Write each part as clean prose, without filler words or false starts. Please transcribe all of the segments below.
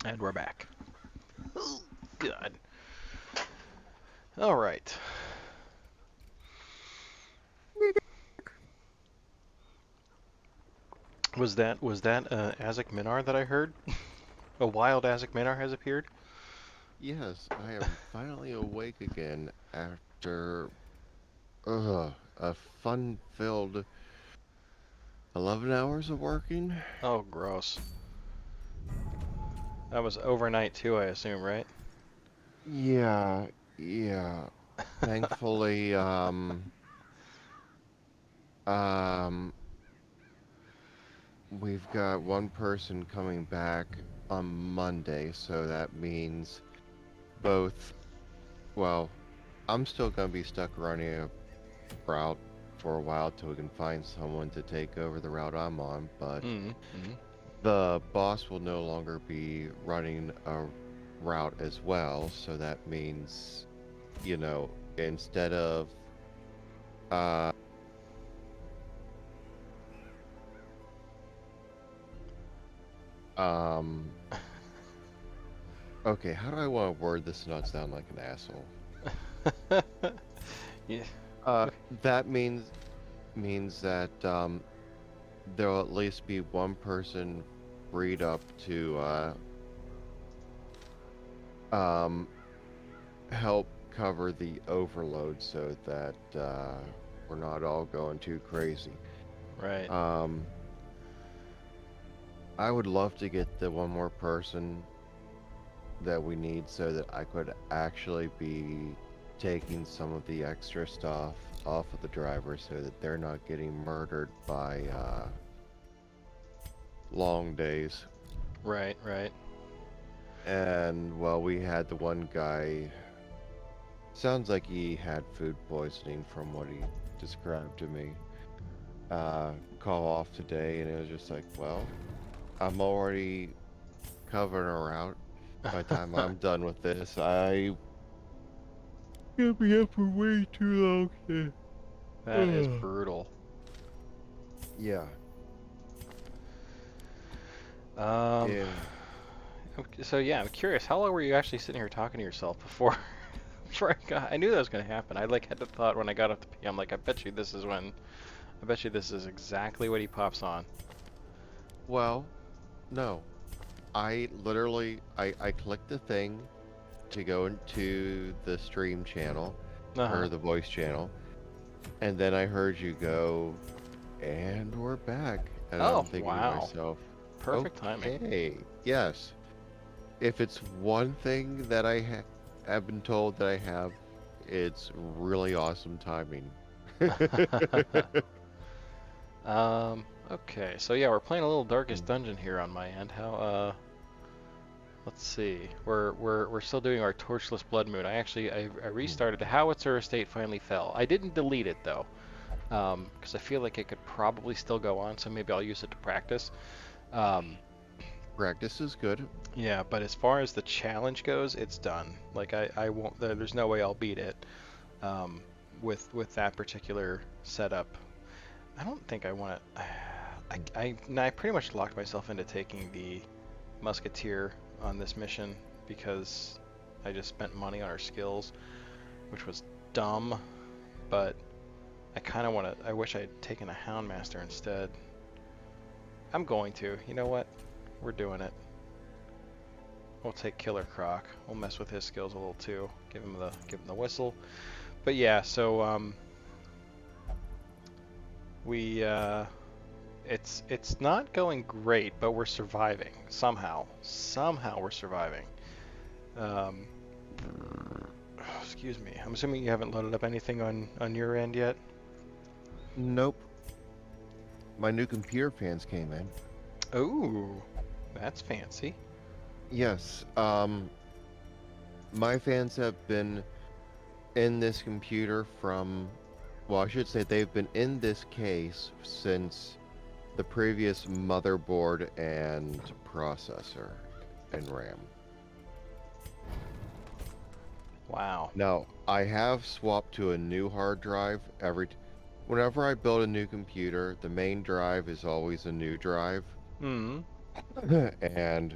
And we're back. Oh, God. All right. Was that AzicMinar that I heard? A wild AzicMinar has appeared? Yes, I am finally awake again after a fun-filled 11 hours of working. Oh, gross. That was overnight too, I assume, right? Yeah, yeah. Thankfully, um, we've got one person coming back on Monday, so that means both, well, I'm still gonna be stuck running a route for a while till we can find someone to take over the route I'm on, but Mm. Mm. the boss will no longer be running a route as well, so that means, instead of uh um okay, how do I want to word this to not sound like an asshole? Yeah. Uh that means that there'll at least be one person freed up to um help cover the overload so that we're not all going too crazy. Right. Um I would love to get the one more person that we need so that I could actually be taking some of the extra stuff off of the driver so that they're not getting murdered by long days. Right. Right. And well, we had the one guy, sounds like he had food poisoning from what he described to me, call off today, and it was just like, well, I'm already covering her out. By the time I'm done with this, You'll be up for way too long. That is brutal. Yeah. Um. Yeah. So yeah, I'm curious. How long were you actually sitting here talking to yourself before? Before I knew that was gonna happen. I like had the thought when I got off the P. I'm like, I bet you this is when. I bet you this is exactly what he pops on. Well, no. I clicked the thing to go into the stream channel Uh huh. or the voice channel, and then I heard you go, and we're back. And Oh I'm thinking to wow. myself, Perfect timing. okay, yes. If it's one thing that have been told that I have, it's really awesome timing. Okay, so yeah, we're playing a little Darkest Dungeon here on my end. Let's see. We're still doing our Torchless Bloodmoon. I restarted. The Howitzer estate finally fell. I didn't delete it though, because I feel like it could probably still go on. So maybe I'll use it to practice. Um, Practice is good. yeah, but as far as the challenge goes, it's done. Like I won't. There's no way I'll beat it. Um, with that particular setup. I don't think I want to. I pretty much locked myself into taking the musketeer on this mission because I just spent money on our skills, which was dumb. But I kind of want to. I wish I'd taken a houndmaster instead. I'm going to. You know what? We're doing it. We'll take Killer Croc. We'll mess with his skills a little too. Give him the whistle. But yeah, so we it's not going great, but we're surviving somehow. Somehow we're surviving. Um, excuse me. I'm assuming you haven't loaded up anything on your end yet. Nope. My new computer fans came in. Ooh, that's fancy. Yes. My fans have been in this computer from, well, I should say they've been in this case since the previous motherboard and processor and RAM. Wow. Now, I have swapped to a new hard drive whenever I build a new computer, the main drive is always a new drive. Hmm. And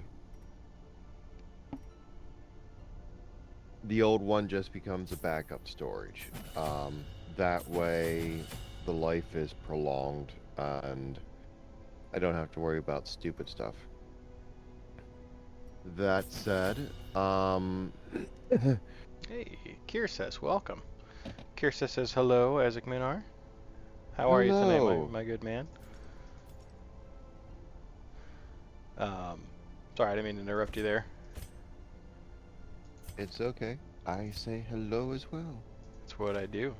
the old one just becomes a backup storage. That way, the life is prolonged, and I don't have to worry about stupid stuff. That said, Hey, Kirsis, welcome. Kirsis says hello, AzicMinar. How are you tonight, hello. my good man? Um, Sorry, I didn't mean to interrupt you there. It's okay. I say hello as well. That's what I do.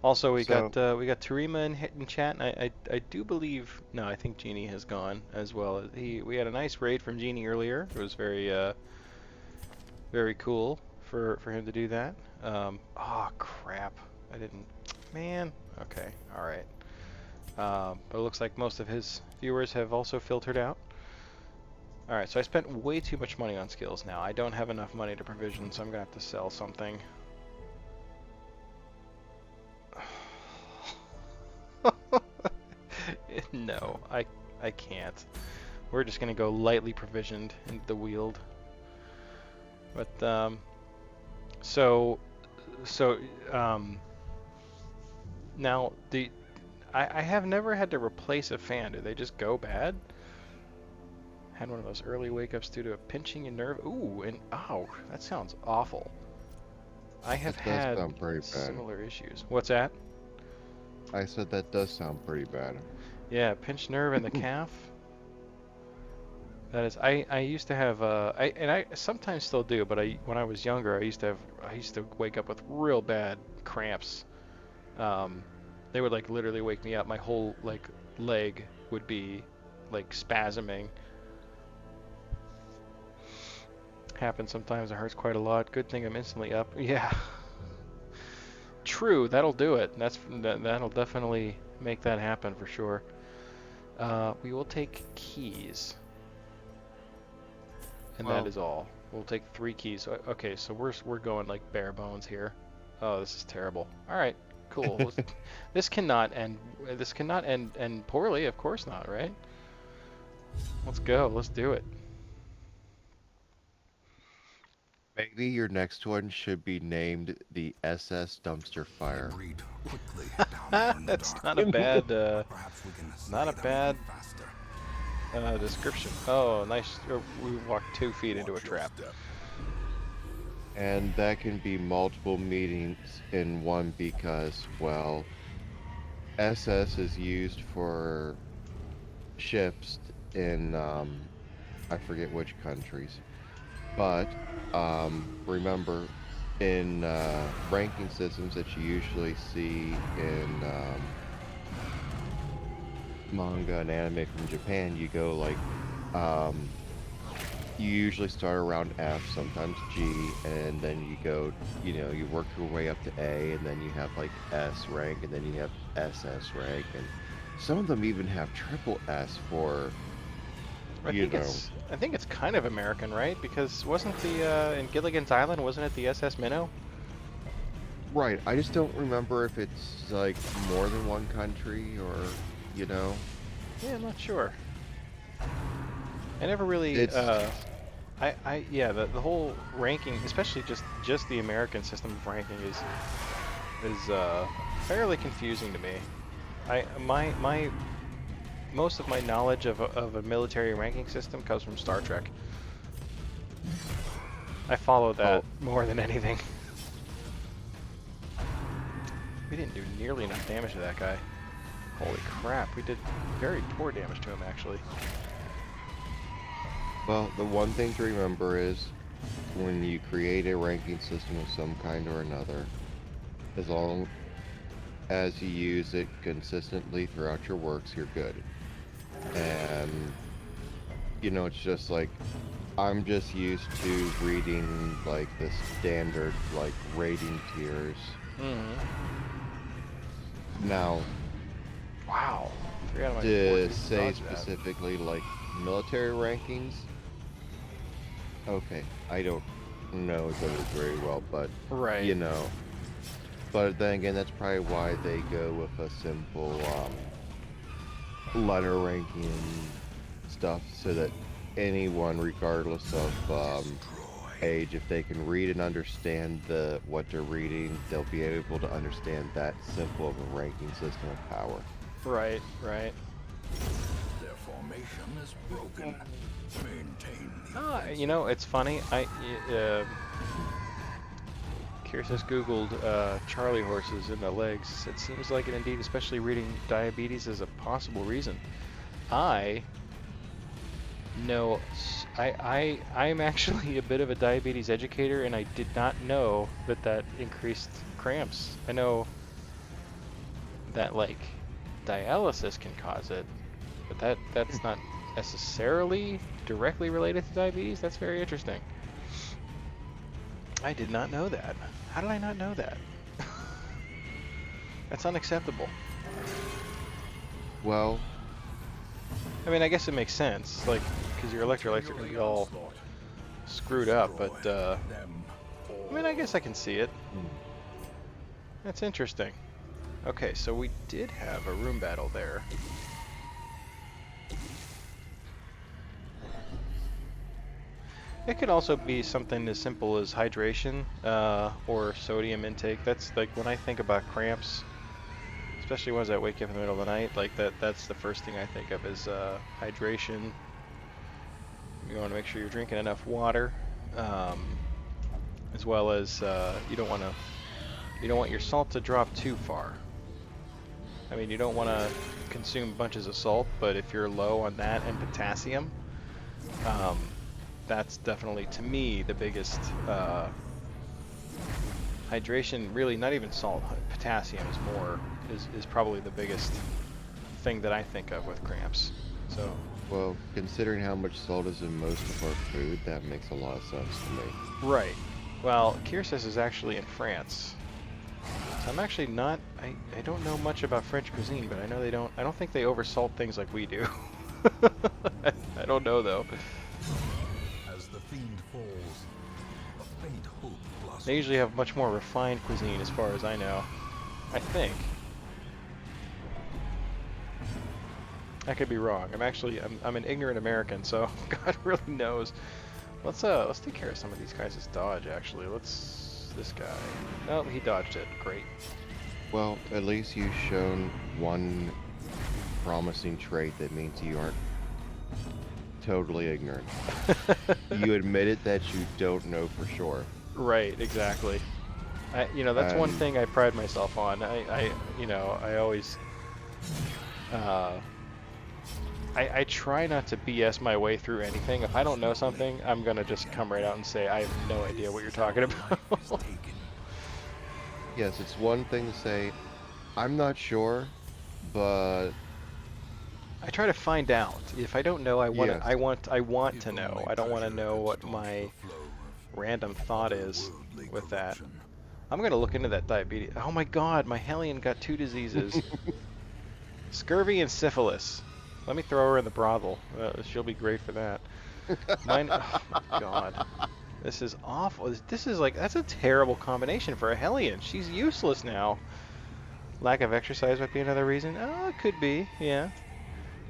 Also, So, we got Tarima in chat, and I do believe no, I think Genie has gone as well. We had a nice raid from Genie earlier. It was very cool for him to do that. Oh crap, I didn't. Man, okay, all right. But it looks like most of his viewers have also filtered out. All right, so I spent way too much money on skills now. I don't have enough money to provision, so I'm gonna have to sell something. No, I can't. We're just gonna go lightly provisioned into the Weald. But so so now I have never had to replace a fan. Do they just go bad? Had one of those early wake ups due to a pinching in nerve. Ooh, and ow, that sounds awful. I have that does had sound pretty bad. similar issues. What's that? I said that does sound pretty bad. Yeah, pinched nerve in the calf. That is, I used to have I sometimes still do, but when I was younger, I used to wake up with real bad cramps. Um, they would like literally wake me up. My whole like leg would be like spasming. Happens sometimes. It hurts quite a lot. Good thing I'm instantly up. Yeah, true. That'll do it. That'll definitely make that happen for sure. We will take keys. And that Well, is all. We'll take 3 keys. Okay, so we're going like bare bones here. Oh, this is terrible. All right, cool. This cannot end. This cannot end poorly. Of course not, right? Let's go. Let's do it. maybe your next one should be named the SS Dumpster Fire. That's not a bad. Not a bad description. Oh, nice. We walked 2 feet into a trap. And that can be multiple meetings in one because, well, SS is used for ships in, I forget which countries. But, remember, in ranking systems that you usually see in manga and anime from Japan, you go like, you usually start around F, sometimes G, and then you go, you work your way up to A, and then you have like S rank, and then you have SS rank, and some of them even have triple S for, I think it's kind of American, right? Because wasn't the in Gilligan's Island, wasn't it the SS Minnow? Right, I just don't remember if it's like more than one country or, you know. Yeah, I'm not sure. I never really It's yeah, the whole ranking, especially just the American system of ranking is fairly confusing to me. My most of my knowledge of a military ranking system comes from Star Trek. I follow that more than anything. We didn't do nearly enough damage to that guy. Holy crap, we did very poor damage to him actually. well, the one thing to remember is when you create a ranking system of some kind or another, as long as you use it consistently throughout your works, you're good. And it's just like I'm just used to reading like the standard like rating tiers. Now, Wow. 3 out of my 4 to dudes say dodged that. specifically like military rankings, okay, I don't know those very well, but Right. but then again, that's probably why they go with a simple letter ranking stuff, so that anyone, regardless of age, if they can read and understand what they're reading, they'll be able to understand that simple of a ranking system of power. Right, right. Their formation is broken. Maintain the You know, it's funny. Kirst has Googled Charlie horses in the legs. It seems like it indeed, especially reading diabetes as a possible reason. I know, I'm actually a bit of a diabetes educator, and I did not know that increased cramps. I know that like dialysis can cause it, but that's not necessarily directly related to diabetes. That's very interesting. I did not know that. How did I not know that? That's unacceptable. Well, I mean, I guess it makes sense, like, because your electrolytes are going to be all screwed up, but, I mean, I guess I can see it. That's interesting. Okay, so we did have a room battle there. It could also be something as simple as hydration or sodium intake. That's like when I think about cramps, especially ones that wake you up in the middle of the night, like that's the first thing I think of is hydration. You want to make sure you're drinking enough water, as well as you don't want your salt to drop too far. I mean, you don't want to consume bunches of salt, but if you're low on that and potassium, that's definitely, to me, the biggest hydration. Really, not even salt. Potassium is probably the biggest thing that I think of with cramps. So, well, considering how much salt is in most of our food, that makes a lot of sense to me. right. Well, Kirst is actually in France. So I'm actually not. I don't know much about French cuisine, but I know they don't. I don't think they oversalt things like we do. I don't know though. The fiend falls, a faint hope blossoms. They usually have much more refined cuisine, as far as I know. I think. I could be wrong. I'm an ignorant American, so God really knows. Let's take care of some of these guys' dodge. Actually, this guy. Oh, he dodged it. Great. Well, at least you've shown one promising trait that means you aren't totally ignorant. You admitted that you don't know for sure. Right, exactly. That's one thing I pride myself on. I always, I try not to BS my way through anything. If I don't know something, I'm gonna just come right out and say I have no idea what you're talking about. Yes, it's one thing to say, I'm not sure, but I try to find out. If I don't know, I want Yes. I want to know. I don't want to know what my random thought is with that. I'm gonna look into that diabetes. Oh my God, my Hellion got 2 diseases: scurvy and syphilis. Let me throw her in the brothel. She'll be great for that. Mine. Oh my God, this is awful. This is like, that's a terrible combination for a Hellion. She's useless now. Lack of exercise might be another reason. Oh, it could be. Yeah.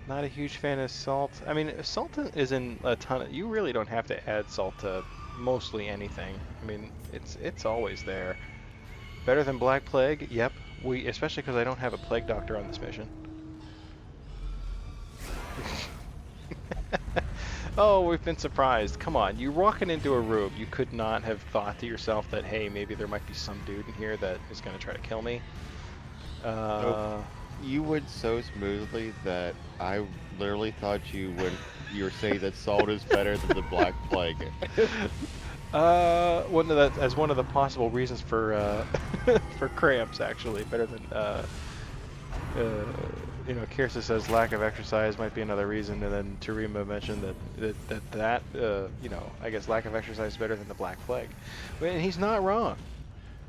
Not a huge fan of salt. I mean, salt is in a ton of, you really don't have to add salt to mostly anything. I mean, it's always there. Better than Black Plague? Yep. Especially because I don't have a plague doctor on this mission. Oh, we've been surprised. Come on, you walking into a room, you could not have thought to yourself that, hey, maybe there might be some dude in here that is going to try to kill me. Nope. You went so smoothly that I literally thought you were saying that salt is better than the Black Plague. One of the possible reasons for for cramps, actually, better than Kirsta says lack of exercise might be another reason, and then Tarima mentioned that I guess lack of exercise is better than the Black Plague. And he's not wrong.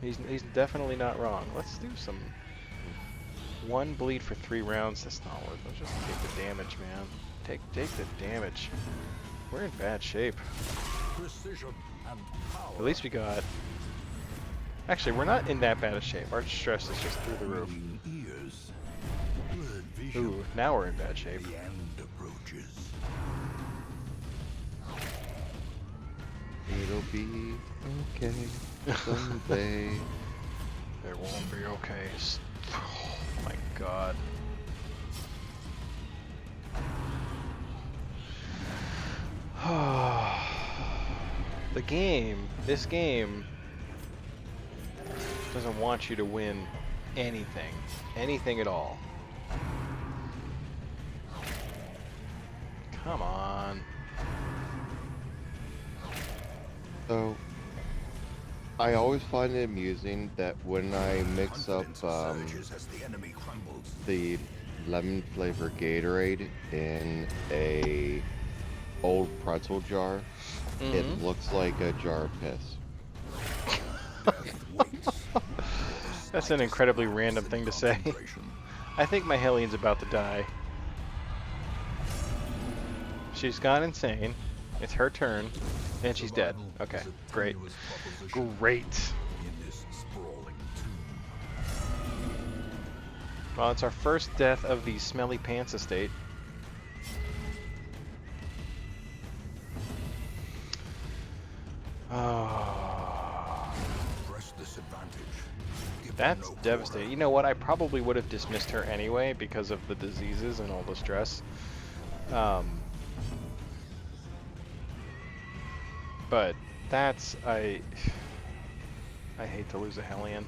He's definitely not wrong. Let's do some. 1 bleed for 3 rounds. That's not worth it. Let's just take the damage, man. Take the damage. We're in bad shape. Precision and power. At least we got. Actually, we're not in that bad of shape. Our stress is just through the roof. Ears. Blurred vision. Ooh, now we're in bad shape. The end approaches. It'll will be okay someday. It won't be okay. Oh my god. This game doesn't want you to win anything at all. Come on. So, I always find it amusing that when I mix up Surges as the enemy crumbles. the lemon flavor Gatorade in a old pretzel jar, it looks like a jar of piss. That's an incredibly random thing to say. I think my Hellian's about to die. She's gone insane. It's her turn, and she's dead. Okay, great. Great. Well, it's our first death of the Smelly Pants estate. Oh. That's devastating. You know what? I probably would have dismissed her anyway because of the diseases and all the stress. But that's... I hate to lose a Hellion.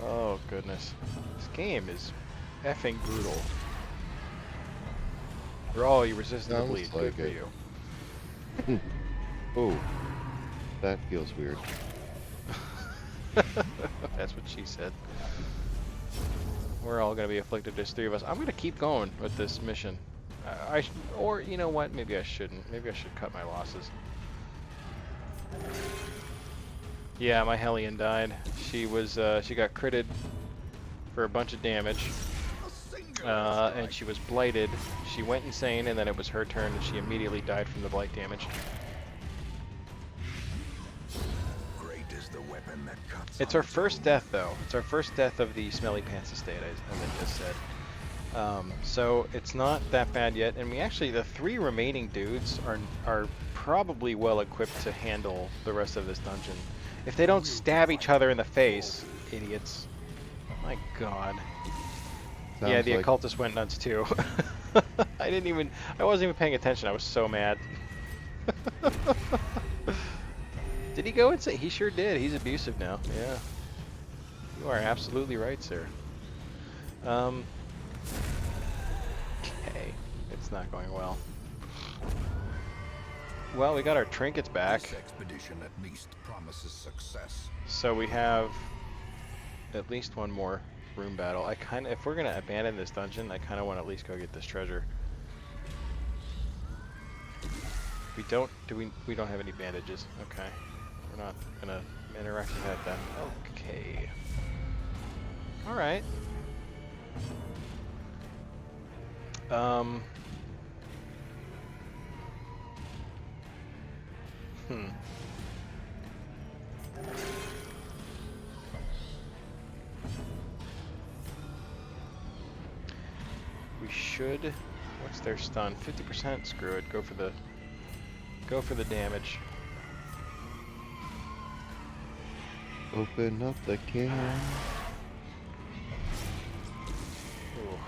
Oh, goodness. This game is effing brutal. Oh, you resisted the bleed. Good for you. Oh, that feels weird. That's what she said. We're all going to be afflicted. There's 3 of us. I'm going to keep going with this mission. Or, you know what? Maybe I shouldn't. Maybe I should cut my losses. Yeah, my Hellion died. She was, she got critted for a bunch of damage. And she was blighted. She went insane, and then it was her turn, and she immediately died from the blight damage. It's our first death, though. It's our first death of the Smelly Pants estate, as I just said. So it's not that bad yet, and we actually, the 3 remaining dudes are probably well equipped to handle the rest of this dungeon. If they don't stab each other in the face, idiots. My god. Yeah, the occultist went nuts too. I wasn't even paying attention. I was so mad. Did he go insane? He sure did. He's abusive now. Yeah. You are absolutely right, sir. Okay. It's not going well. Well, we got our trinkets back. This expedition at least promises success. So we have at least one more room battle. If we're gonna abandon this dungeon, I kind of want to at least go get this treasure. We don't have any bandages. Okay, we're not gonna interact with that then. Okay. All right. We should. What's their stun? 50%. Screw it. Go for the damage. Open up the can. Ooh.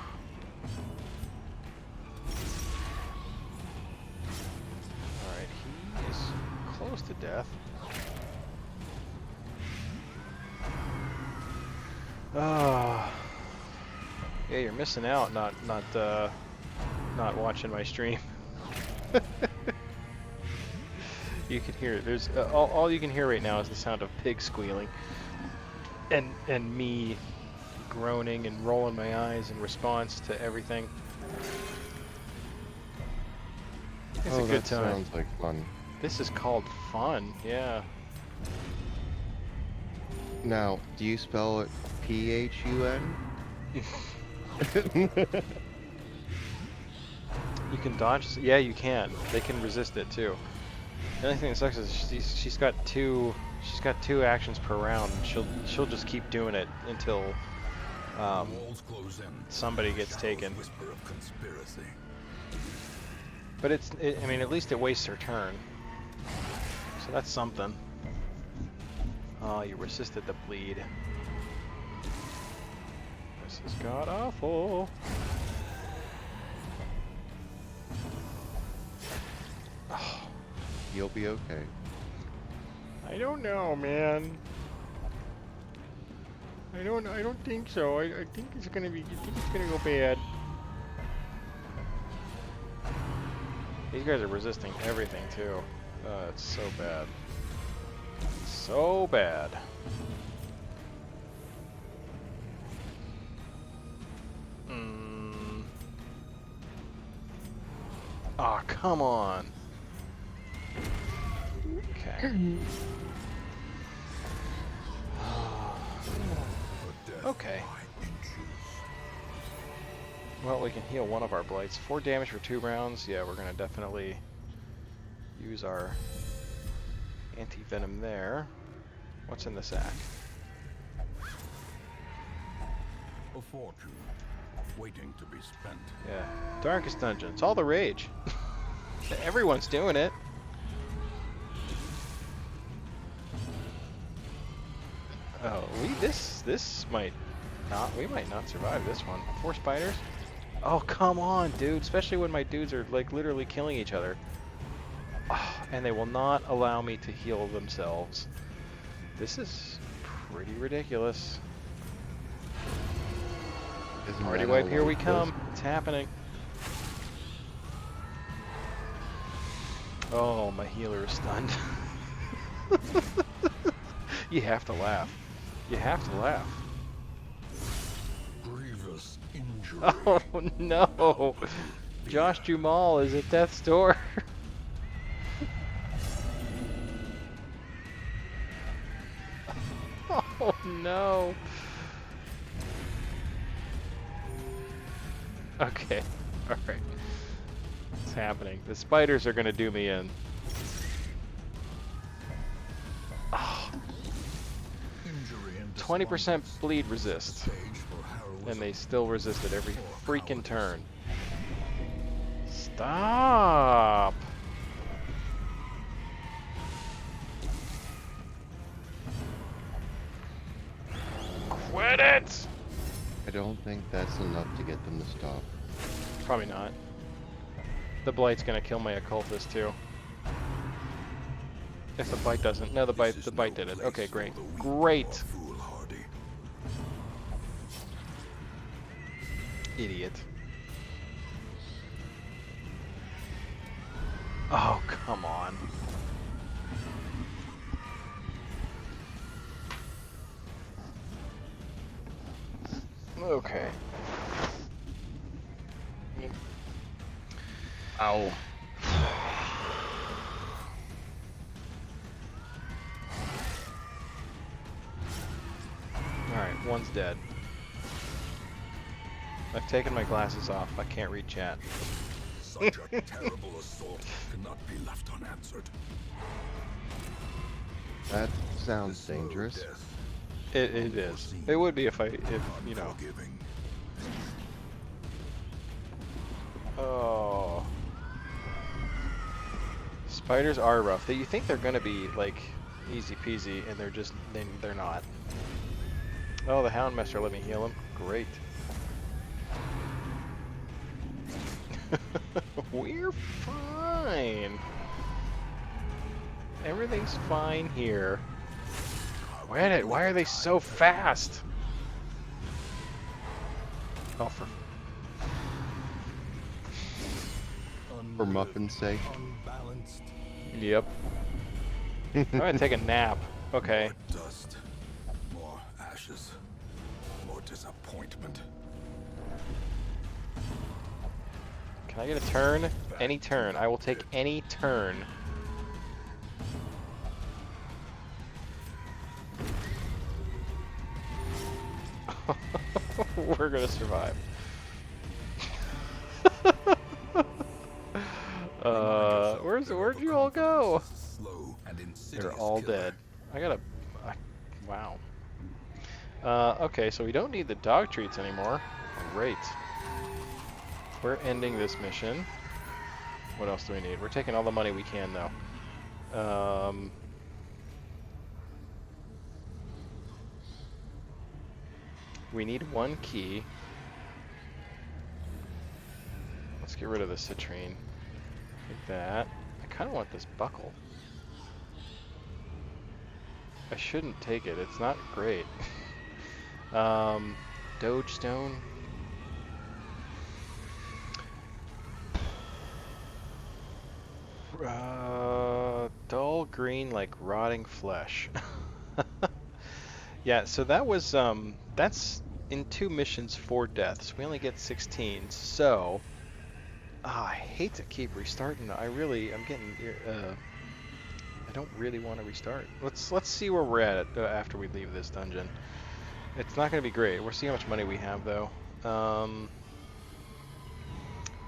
Alright, he is close to death. Ah. Yeah, you're missing out not watching my stream. You can hear it. There's all you can hear right now is the sound of pigs squealing, and me groaning and rolling my eyes in response to everything. It's a good time. Sounds like fun. This is called fun. Yeah. Now, do you spell it P-H-U-N? You can dodge. Yeah, you can. They can resist it too. The only thing that sucks is she's got two actions per round. She'll just keep doing it until somebody gets taken. But I mean, at least it wastes her turn. So that's something. Oh, you resisted the bleed. This has got awful. Oh, You'll be okay. I don't know, man. I don't think so. I think it's gonna go bad. These guys are resisting everything too. It's so bad. So bad. Aw, oh, come on. Okay. Okay. Well, we can heal one of our blights. 4 damage for 2 rounds. Yeah, we're gonna definitely use our anti-venom there. What's in the sack? A fortune waiting to be spent. Yeah. Darkest Dungeon. It's all the rage. Everyone's doing it. Oh, this might not. We might not survive this one. 4 spiders. Oh, come on, dude. Especially when my dudes are like literally killing each other. Oh, and they will not allow me to heal themselves. This is pretty ridiculous. Party wipe, here we come. It's happening. Oh, my healer is stunned. You have to laugh. You have to laugh. Grievous injury. Oh no! Josh Jumal is at death's door. Oh no! Okay, alright. It's happening. The spiders are gonna do me in. Oh. 20% bleed resist. And they still resist it every freaking turn. Stop! Quit it! I don't think that's enough to get them to stop. Probably not. The blight's gonna kill my occultist too. If the bite doesn't. No, the bite did it. Okay, great. Great! Idiot. Oh, come on. Okay. Ow. Alright, one's dead. I've taken my glasses off. I can't read chat. Such a terrible assault cannot be left unanswered. That sounds dangerous. It is. It would be if you know. Oh. Spiders are rough. You think they're gonna be like easy peasy, and they're not. Oh, the Houndmaster let me heal him. Great. We're fine. Everything's fine here. Why are they so fast? Oh, For Muffin's sake. Unbalanced. Yep. I'm gonna take a nap. Okay. More dust, more ashes, more disappointment. Can I get a turn? Any turn. I will take any turn. We're gonna survive. Where'd you all go? Slow and They're insidious all killer. dead. Wow. Okay, so we don't need the dog treats anymore. Great. We're ending this mission. What else do we need? We're taking all the money we can, though. We need 1 key. Let's get rid of the citrine. Like that. I kind of want this buckle. I shouldn't take it. It's not great. Doge stone. Dull green like rotting flesh. Yeah, so that was that's in 2 missions 4 deaths. We only get 16. So I hate to keep restarting. I'm getting I don't really want to restart. Let's see where we're at after we leave this dungeon. It's not going to be great. We'll see how much money we have though.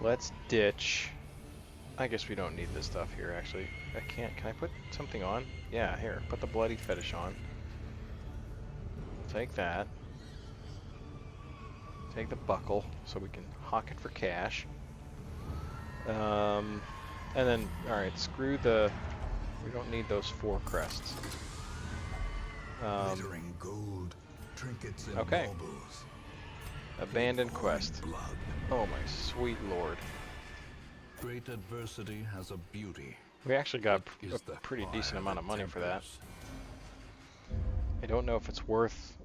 Let's ditch. I guess we don't need this stuff here, actually. I can't. Can I put something on? Yeah, here. Put the bloody fetish on. Take that. Take the buckle, so we can hawk it for cash. And then, alright, screw the... We don't need those 4 crests. Glittering gold, trinkets and Okay. baubles. Abandoned quest. Blood. Oh my sweet lord. Great adversity has a beauty. We actually got It a is the pretty fire decent amount of money for that. tempers. I don't know if it's worth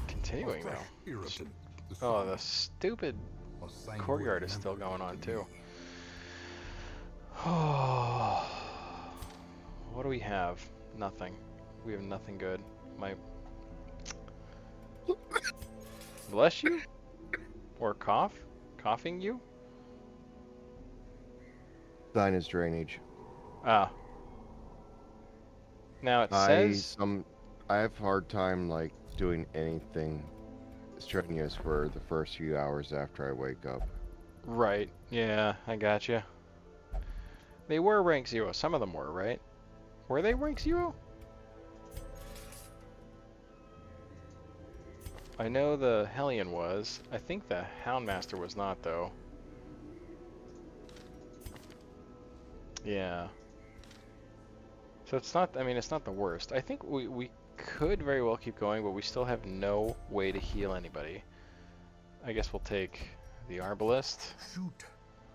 continuing A fresh though. irritant, the Oh, sun, the stupid a sanguine courtyard is still emperor going on to too. me. Oh, what do we have? Nothing. We have nothing good. My... Bless you? Or cough? Coughing you? Sinus drainage. Ah. Now it says... I have a hard time like doing anything strenuous for the first few hours after I wake up. Right. Yeah, I gotcha. They were rank 0. Some of them were, right? Were they rank 0? I know the Hellion was. I think the Houndmaster was not, though. Yeah. So it's not, I mean, it's not the worst. I think we could very well keep going, but we still have no way to heal anybody. I guess we'll take the Arbalist. Shoot,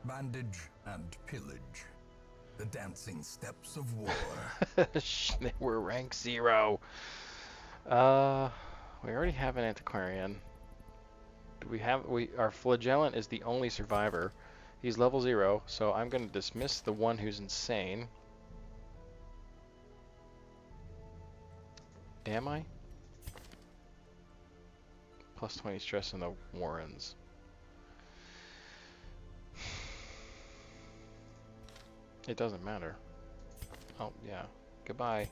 bandage, and pillage. The dancing steps of war. They were rank 0. We already have an Antiquarian. Do we have, our Flagellant is the only survivor. He's level 0, so I'm going to dismiss the one who's insane. Am I? Plus 20 stress in the Warrens. It doesn't matter. Oh, yeah. Goodbye.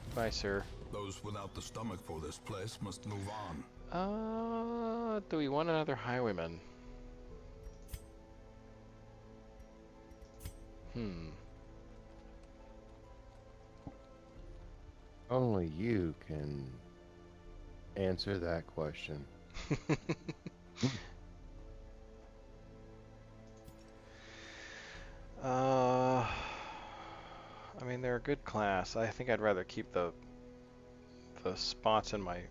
Goodbye, sir. Those without the stomach for this place must move on. Do we want another highwayman? Only you can answer that question. I mean, they're a good class. I think I'd rather keep the spots in my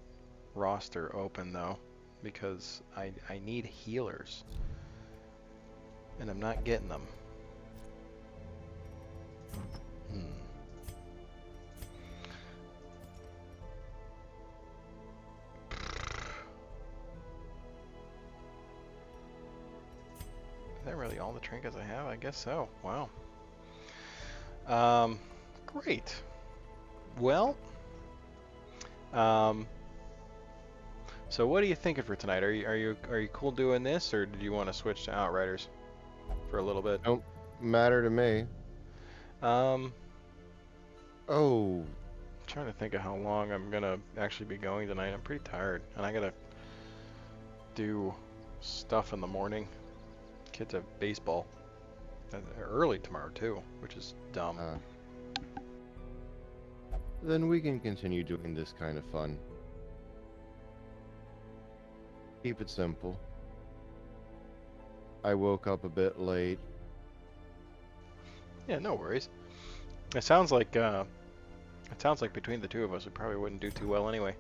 roster open, though, because I need healers. And I'm not getting them. Is that really all the trinkets I have? I guess so. Wow. Great. Well, so what are you thinking for tonight? Are you cool doing this, or did you want to switch to Outriders for a little bit? Don't matter to me. Oh, I'm trying to think of how long I'm gonna actually be going tonight. I'm pretty tired, and I gotta do stuff in the morning. Kids have baseball early tomorrow too, which is dumb. Then we can continue doing this kind of fun. Keep it simple. I woke up a bit late, Yeah, no worries. It sounds like between the two of us, we probably wouldn't do too well anyway.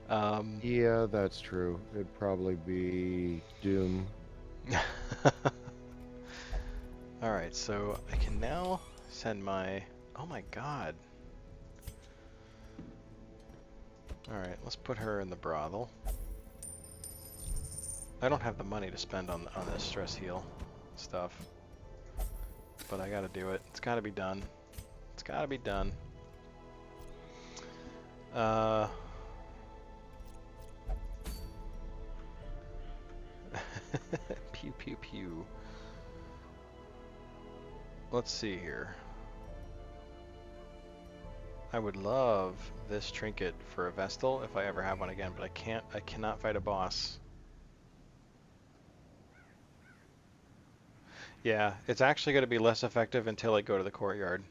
um, Yeah, that's true. It'd probably be Doom. all right, so I can now send my. Oh my God. All right, let's put her in the brothel. I don't have the money to spend on this stress heal stuff, but I gotta do it. It's gotta be done. It's gotta be done. Pew pew pew. Let's see here. I would love this trinket for a Vestal if I ever have one again, but I cannot fight a boss. Yeah, it's actually going to be less effective until I go to the courtyard.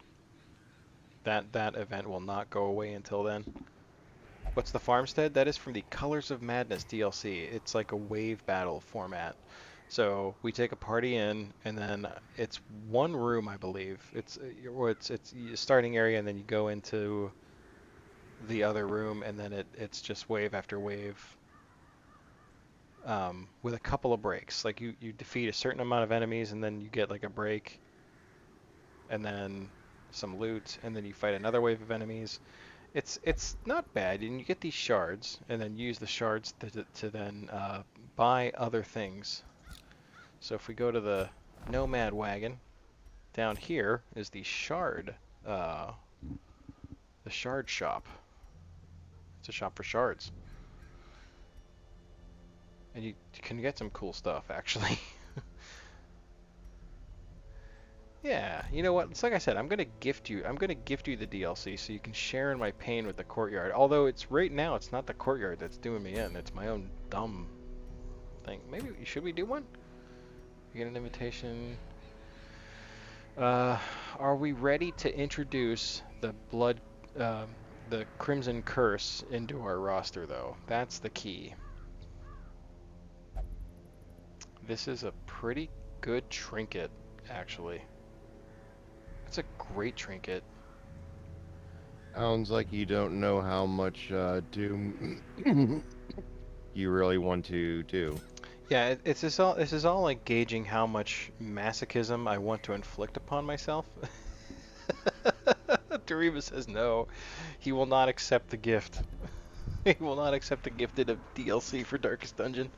That event will not go away until then. What's the farmstead? That is from the Colors of Madness DLC. It's like a wave battle format. So we take a party in, and then it's one room, I believe. It's a starting area, and then you go into the other room, and then it's just wave after wave, with a couple of breaks. Like you defeat a certain amount of enemies, and then you get like a break, and then some loot, and then you fight another wave of enemies. It's not bad, and you get these shards, and then use the shards to then buy other things. So if we go to the Nomad Wagon, down here is the shard shop. It's a shop for shards. And you can get some cool stuff, actually. Yeah, you know what? It's like I said, I'm gonna gift you the DLC so you can share in my pain with the courtyard. Although it's right now, it's not the courtyard that's doing me in. It's my own dumb thing. Maybe should we do one? You get an invitation. Are we ready to introduce the the Crimson Curse into our roster, though? That's the key. This is a pretty good trinket, actually. It's a great trinket. Sounds like you don't know how much Doom you really want to do. Yeah, this is all like gauging how much masochism I want to inflict upon myself. Deriva says no. He will not accept the gift. He will not accept the gifted of DLC for Darkest Dungeon.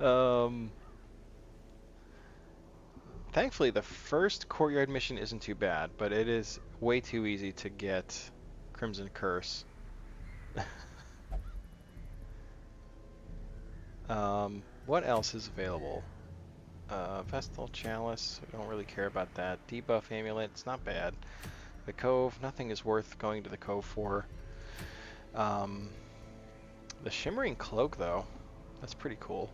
Um, thankfully, the first courtyard mission isn't too bad, but it is way too easy to get Crimson Curse. What else is available? Vestal Chalice, we don't really care about that. Debuff Amulet, it's not bad. The Cove, nothing is worth going to the Cove for. The Shimmering Cloak, though, that's pretty cool.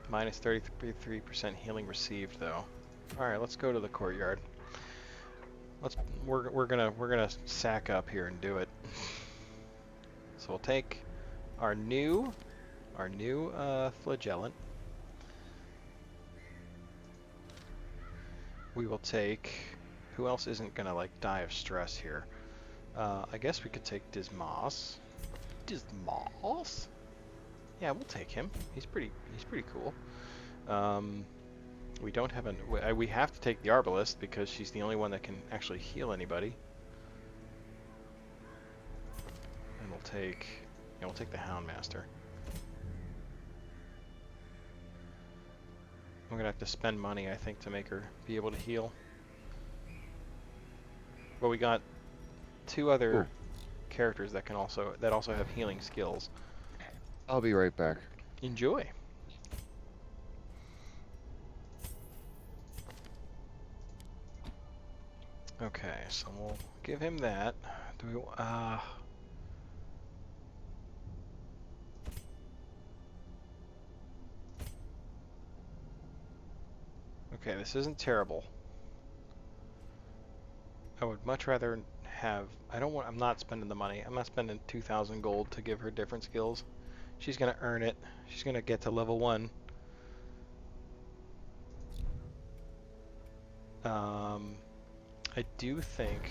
Minus 33% healing received, though. All right, let's go to the courtyard. We're gonna sack up here and do it. So we'll take our new flagellant. We will take. Who else isn't gonna like die of stress here? I guess we could take Dismas. Dismas? Yeah, we'll take him. He's pretty cool. We don't have we have to take the Arbalist because she's the only one that can actually heal anybody. And we'll take the Houndmaster. I'm gonna have to spend money, I think, to make her be able to heal. But we got two other characters that also have healing skills. I'll be right back. Enjoy. Okay, so we'll give him that. Do we? Okay, this isn't terrible. I would much rather have. I'm not spending the money. I'm not spending 2,000 gold to give her different skills. She's gonna earn it. She's gonna get to level 1. I do think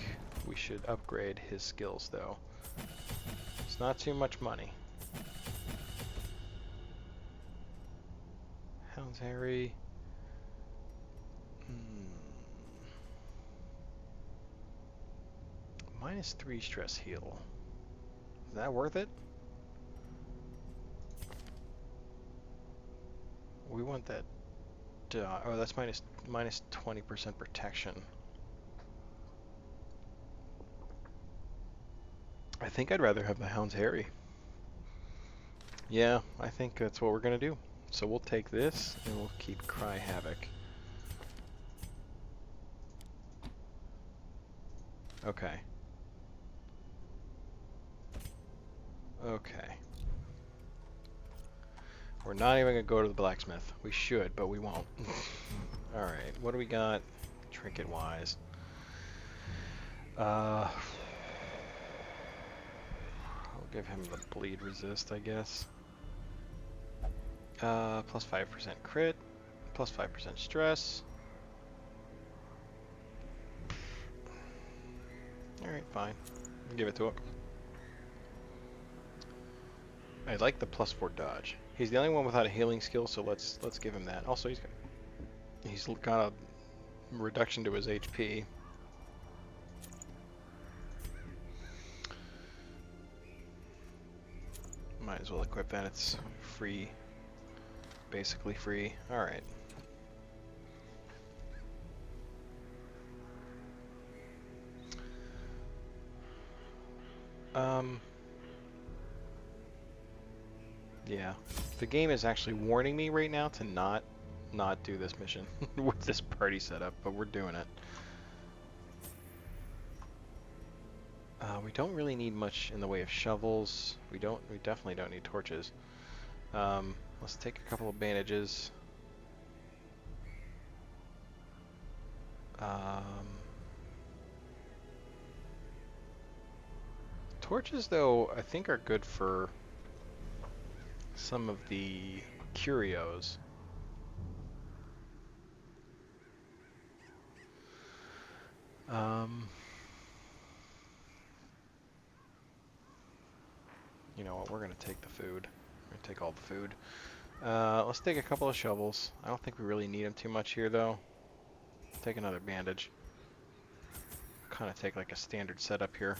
we should upgrade his skills, though. It's not too much money. Hound's Harry. -3 stress heal. Is that worth it? We want that. Oh, that's minus 20% protection. I think I'd rather have the Hound's Harry. Yeah, I think that's what we're gonna do. So we'll take this and we'll keep Cry Havoc. Okay. Okay. We're not even gonna go to the blacksmith. We should, but we won't. Alright, what do we got trinket wise? I'll give him the bleed resist, I guess. Plus 5% crit, plus 5% stress. Alright, fine. Give it to him. I like the plus 4 dodge. He's the only one without a healing skill, so let's give him that. Also, he's got a reduction to his HP. Might as well equip that. It's free. Basically free. Alright. Yeah. The game is actually warning me right now to not do this mission with this party setup, but we're doing it. We don't really need much in the way of shovels. We definitely don't need torches. Let's take a couple of bandages. Torches, though, I think are good for some of the curios. You know what, we're gonna take the food. We're gonna take all the food. Let's take a couple of shovels. I don't think we really need them too much here, though. Take another bandage. Kind of take like a standard setup here.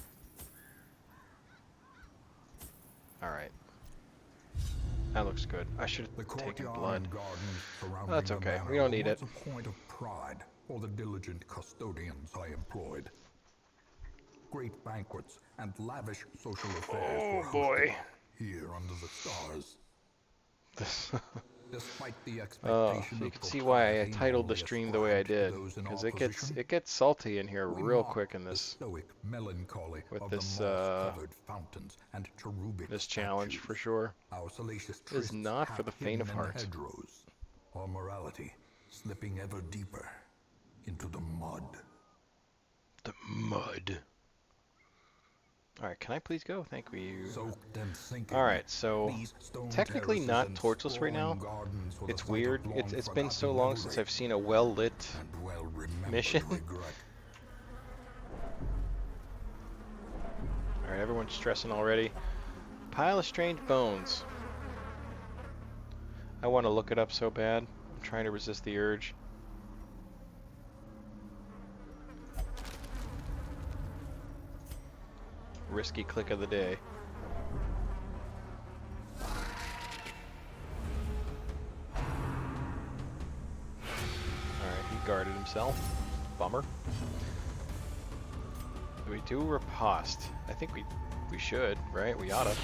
Alright. That looks good. I should have taken blood. That's okay. We don't need it. A point of pride for the diligent custodians I employed. Great banquets and lavish social affairs were hosted here under the stars. Despite the expectation you can see why I titled the stream the way I did, because it gets salty in here real quick in this with this challenge for sure. It is not for the faint of heart. Our morality slipping ever deeper into the mud. The mud. Alright, can I please go? Thank you. Alright, so technically not torchless right now. It's weird. It's been so long since I've seen a well-lit mission. Alright, everyone's stressing already. Pile of strange bones. I want to look it up so bad. I'm trying to resist the urge. Risky click of the day. Alright, he guarded himself. Bummer. Do we do riposte? I think we should, right? We oughta.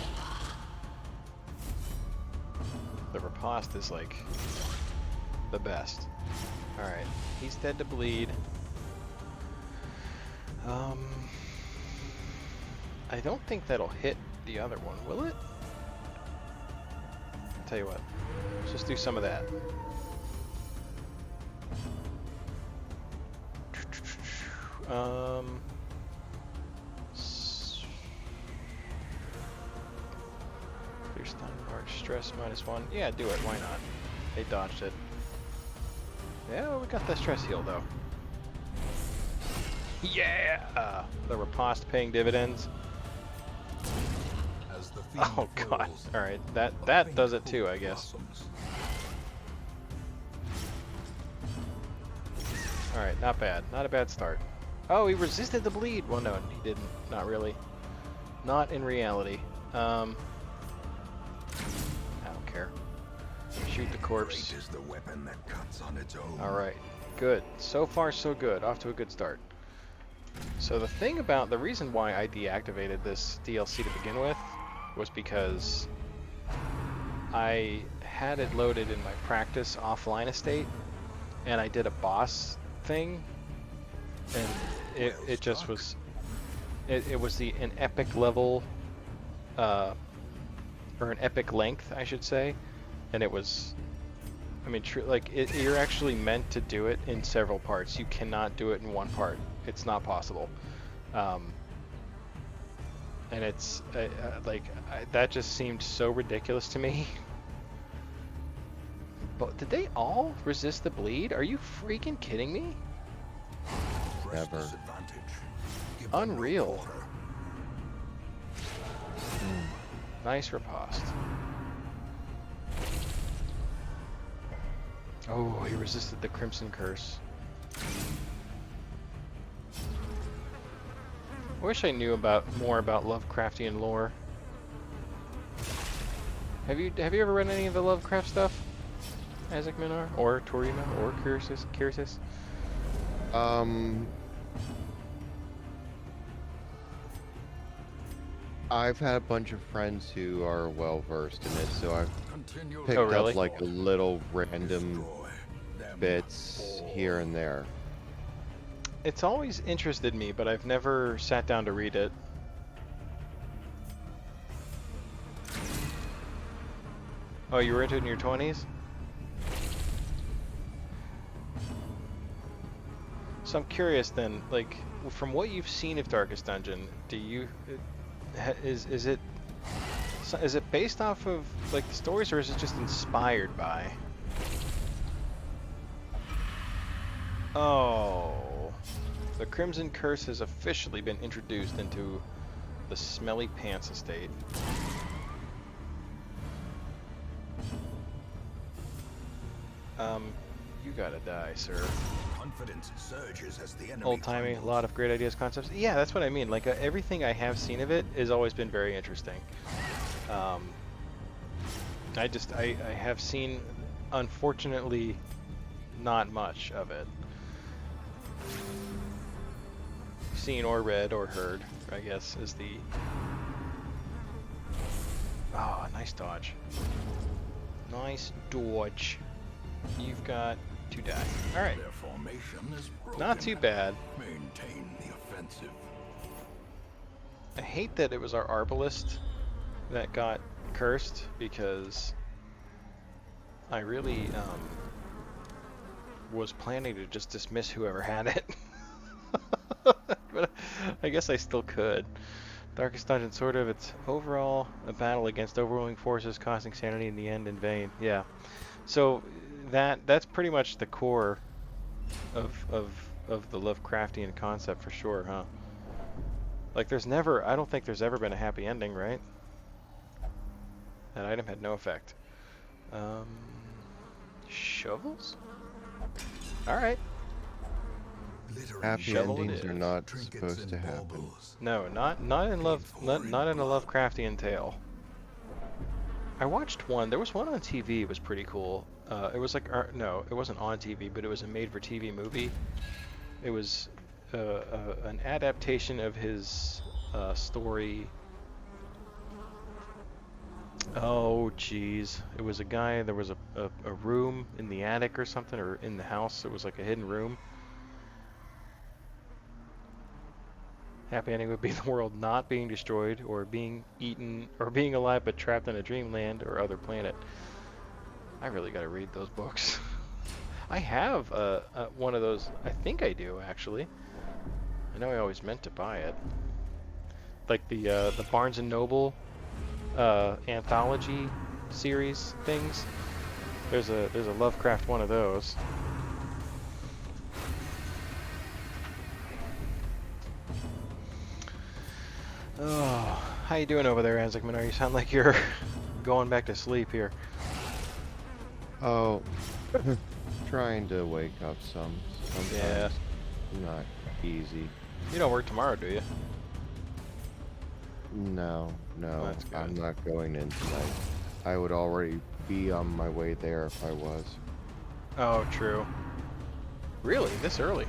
The riposte is like the best. Alright, he's dead to bleed. I don't think that'll hit the other one, will it? I'll tell you what, let's just do some of that. Clear stun, large stress, -1. Yeah, do it. Why not? They dodged it. Yeah, well, we got that stress heal though. Yeah! The riposte paying dividends. As the fiend Oh god. falls, Alright, a that does faint it too, hope I guess. blossoms. Alright, not bad. Not a bad start. Oh, he resisted the bleed! Well, no, he didn't. Not really. Not in reality. I don't care. Shoot the corpse. Great is the weapon that cuts on its own. Alright, good. So far, so good. Off to a good start. So the reason why I deactivated this DLC to begin with was because I had it loaded in my practice offline estate, and I did a boss thing, and it just was, it was an epic level, or an epic length, I should say, and it was, I mean, you're actually meant to do it in several parts. You cannot do it in one part. It's not possible. And it's that just seemed so ridiculous to me. But did they all resist the bleed? Are you freaking kidding me? Press Never. disadvantage. Give them no Unreal. quarter. Nice riposte. Oh, he resisted the Crimson Curse. I wish I knew more about Lovecraftian lore. Have you ever read any of the Lovecraft stuff? AzicMinar or Torima or Cursus? I've had a bunch of friends who are well versed in it, so I've Continue picked Oh, really? up like little random destroy them bits all. here and there. It's always interested me, but I've never sat down to read it. Oh, you were into it in your 20s? So I'm curious then, like, from what you've seen of Darkest Dungeon, do you, is it based off of like the stories, or is it just inspired by? Oh, the Crimson Curse has officially been introduced into the Smelly Pants estate. You gotta die, sir. Confidence surges as the enemy Old-timey, a crumbles. lot of great ideas, concepts. Yeah, that's what I mean. Like, everything I have seen of it has always been very interesting. I have seen, unfortunately, not much of it. Seen or read or heard, I guess, is the... Oh, nice dodge. Nice dodge. You've got to die. Alright. Their formation is broken. Not too bad. Maintain the offensive. I hate that it was our Arbalist that got cursed, because I really was planning to just dismiss whoever had it. But I guess I still could. Darkest Dungeon, sort of. It's overall a battle against overwhelming forces, costing sanity in the end in vain. Yeah. So that's pretty much the core of the Lovecraftian concept for sure, huh? Like, I don't think there's ever been a happy ending, right? That item had no effect. Shovels? Alright. Glittering Happy Shovel it endings are is. not trinkets supposed and to happen. baubles. No, not in not in a Lovecraftian tale. I watched one. There was one on TV. It was pretty cool. It was like, no, it wasn't on TV, but it was a made-for-TV movie. It was an adaptation of his story. Oh, jeez. It was a guy. There was a room in the attic or something, or in the house. It was like a hidden room. Happy ending would be the world not being destroyed, or being eaten, or being alive but trapped in a dreamland or other planet. I really gotta read those books. I have one of those. I think I do, actually. I know I always meant to buy it. Like the Barnes & Noble anthology series things. There's a Lovecraft one of those. Oh, how you doing over there, AzicMinar? You sound like you're going back to sleep here. Oh, trying to wake up sometimes. Yeah. Not easy. You don't work tomorrow, do you? No, no, That's good. I'm not going in tonight. I would already be on my way there if I was. Oh, true. Really? This early?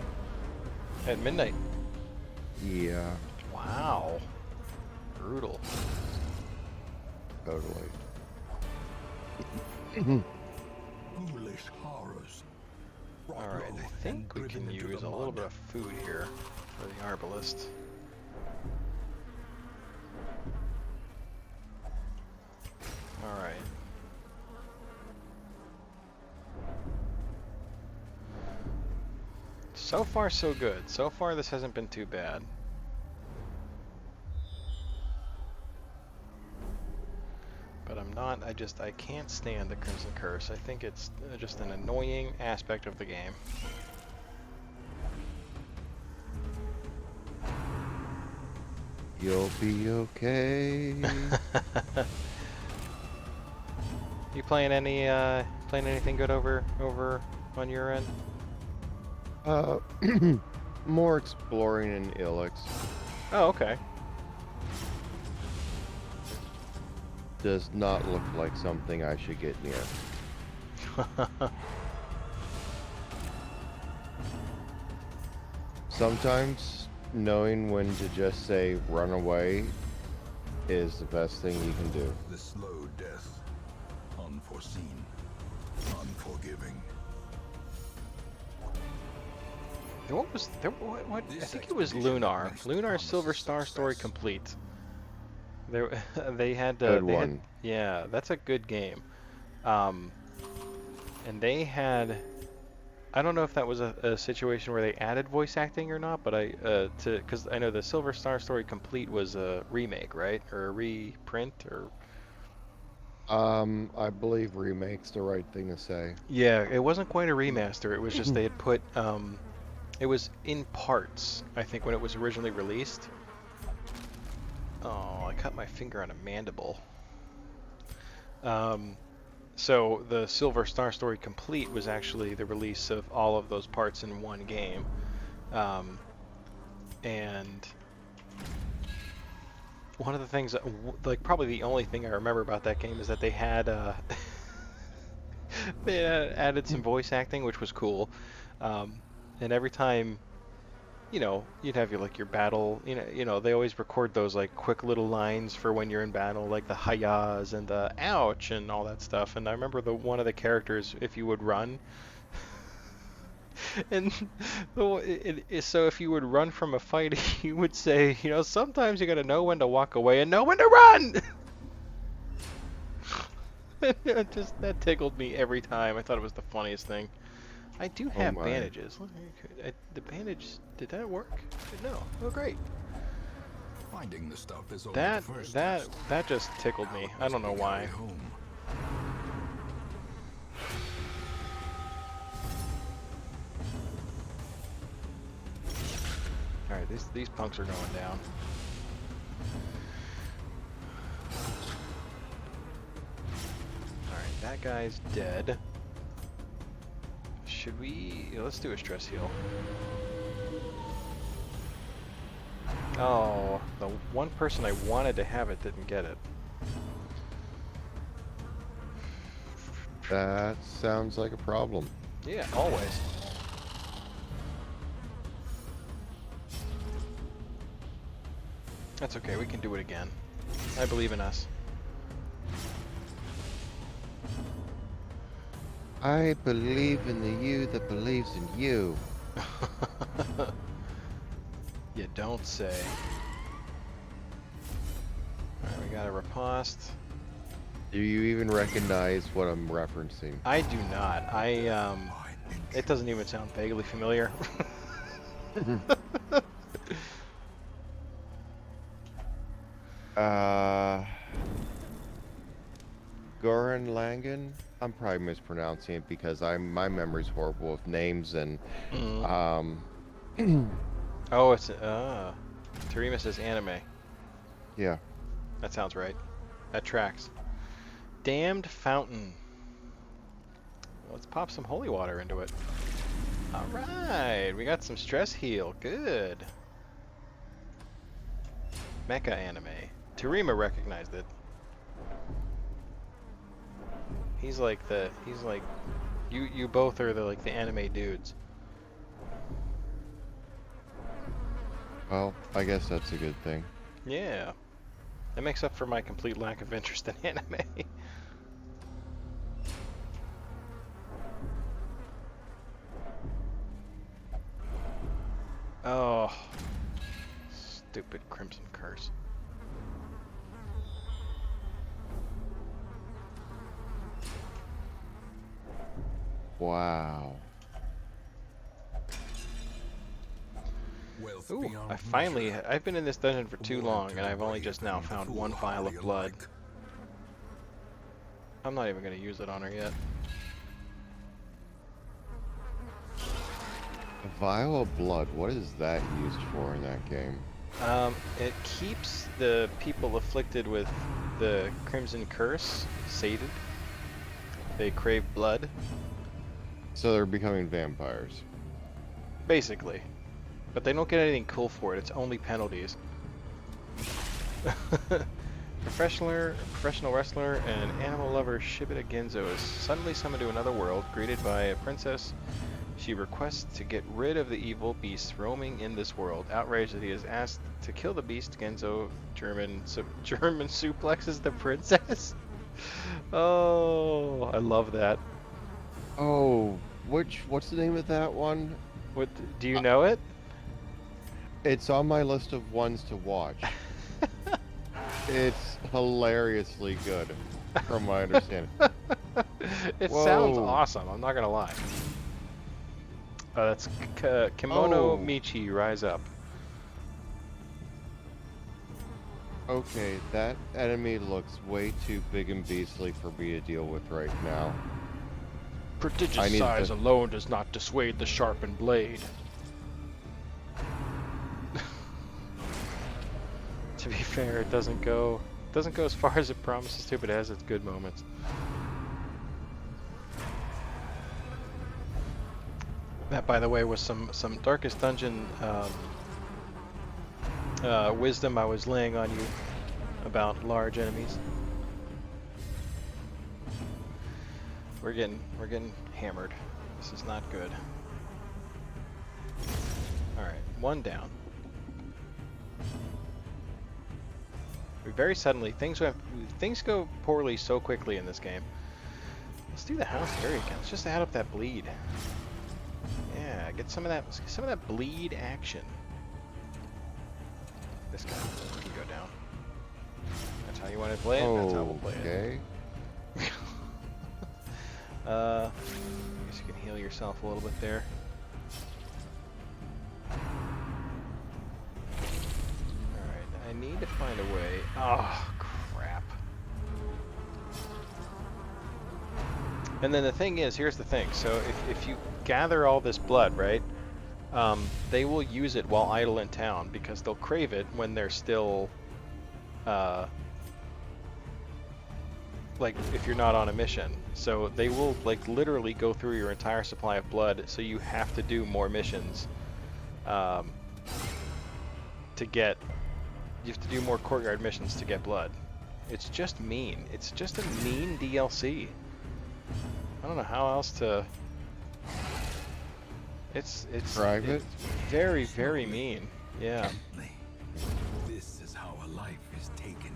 At midnight? Yeah, Wow. Brutal. totally. Ghoulish horrors. Brought Alright, low I and think we driven can into use the a little mud. bit of food here for the Arbalist. Alright. So far, so good. So far, this hasn't been too bad. But I'm not, I can't stand the Crimson Curse. I think it's just an annoying aspect of the game. You'll be okay. You playing anything good over on your end? More exploring in Ilex. Oh, okay. Does not look like something I should get near. Sometimes knowing when to just say run away is the best thing you can do. The slow death. Unforeseen. Unforgiving. What was there? What? I This think it was expedition Lunar. makes the Lunar promise Silver a Star Story success. complete. There, they had. Good They had. one. Yeah, that's a good game. And they had. I don't know if that was a situation where they added voice acting or not, but because I know the Silver Star Story complete was a remake, right, or a reprint, or. I believe remake's the right thing to say. Yeah, it wasn't quite a remaster. It was just they had put. It was in parts, I think, when it was originally released. Oh, I cut my finger on a mandible. So the Silver Star Story Complete was actually the release of all of those parts in one game. And one of the things, like probably the only thing I remember about that game is that they had they had added some voice acting, which was cool. And every time, you'd have your battle. They always record those like quick little lines for when you're in battle, like the hayas and the ouch and all that stuff. And I remember one of the characters, if you would run, and so if you would run from a fight, he would say, sometimes you gotta know when to walk away and know when to run. That tickled me every time. I thought it was the funniest thing. I do Oh have my. bandages. The bandage, did that work? No. Oh, great. Finding the stuff is only the first test. That just tickled me. I don't know why. Home. All right, these punks are going down. All right, that guy's dead. Should we? Let's do a stress heal. Oh, the one person I wanted to have it didn't get it. That sounds like a problem. Yeah, always. That's okay, we can do it again. I believe in us. I believe in the you that believes in you. You don't say. Alright, we got a riposte. Do you even recognize what I'm referencing? I do not. It doesn't even sound vaguely familiar. Goran Langen. I'm probably mispronouncing it because my memory's horrible with names and Mm. um Oh, it's Terima says anime. yeah. That sounds right. That tracks. Damned Fountain. Let's pop some holy water into it. Alright, we got some stress heal. Good. Mecha anime. Terima recognized it. He's like you both are the anime dudes. Well, I guess that's a good thing. Yeah. That makes up for my complete lack of interest in anime. Oh. Stupid Crimson Curse. Wow. Wealth Ooh, beyond I've been in this dungeon for too measure. long, and I've only just now found one vial of blood. Like. I'm not even going to use it on her yet. A vial of blood, what is that used for in that game? It keeps the people afflicted with the Crimson Curse sated. They crave blood, So they're becoming vampires. basically. But they don't get anything cool for it, it's only penalties. Professional wrestler and animal lover Shibata Genzo is suddenly summoned to another world, greeted by a princess. She requests to get rid of the evil beasts roaming in this world. Outraged that he is asked to kill the beast, Genzo German suplexes the princess. Oh, I love that. Oh, what's the name of that one? What do you know it? It's on my list of ones to watch. It's hilariously good, from my understanding. It sounds Whoa. awesome. I'm not gonna lie. That's Kimono Oh. Michi, rise up. Okay, that enemy looks way too big and beastly for me to deal with right now. I Prodigious need size to- alone does not dissuade the sharpened blade. To be fair, it doesn't go as far as it promises to, but it has its good moments. That, by the way, was some Darkest Dungeon wisdom I was laying on you about large enemies. We're getting hammered. This is not good. All right, one down. Very suddenly, things go poorly so quickly in this game. Let's do the house area again. Let's just add up that bleed. Yeah, get some of that bleed action. This guy can go down. That's how you want to play it. That's how we'll play it. Okay. I guess you can heal yourself a little bit there. Alright, I need to find a way. Oh, crap. And then the thing is, here's the thing. So if you gather all this blood, right, they will use it while idle in town because they'll crave it when they're still, like, if you're not on a mission. So they will, like, literally go through your entire supply of blood, so you have to do more missions to get... You have to do more courtyard missions to get blood. It's just mean. It's just a mean DLC. I don't know how else to... It's Private? it's very, very mean. Yeah. This is how a life is taken.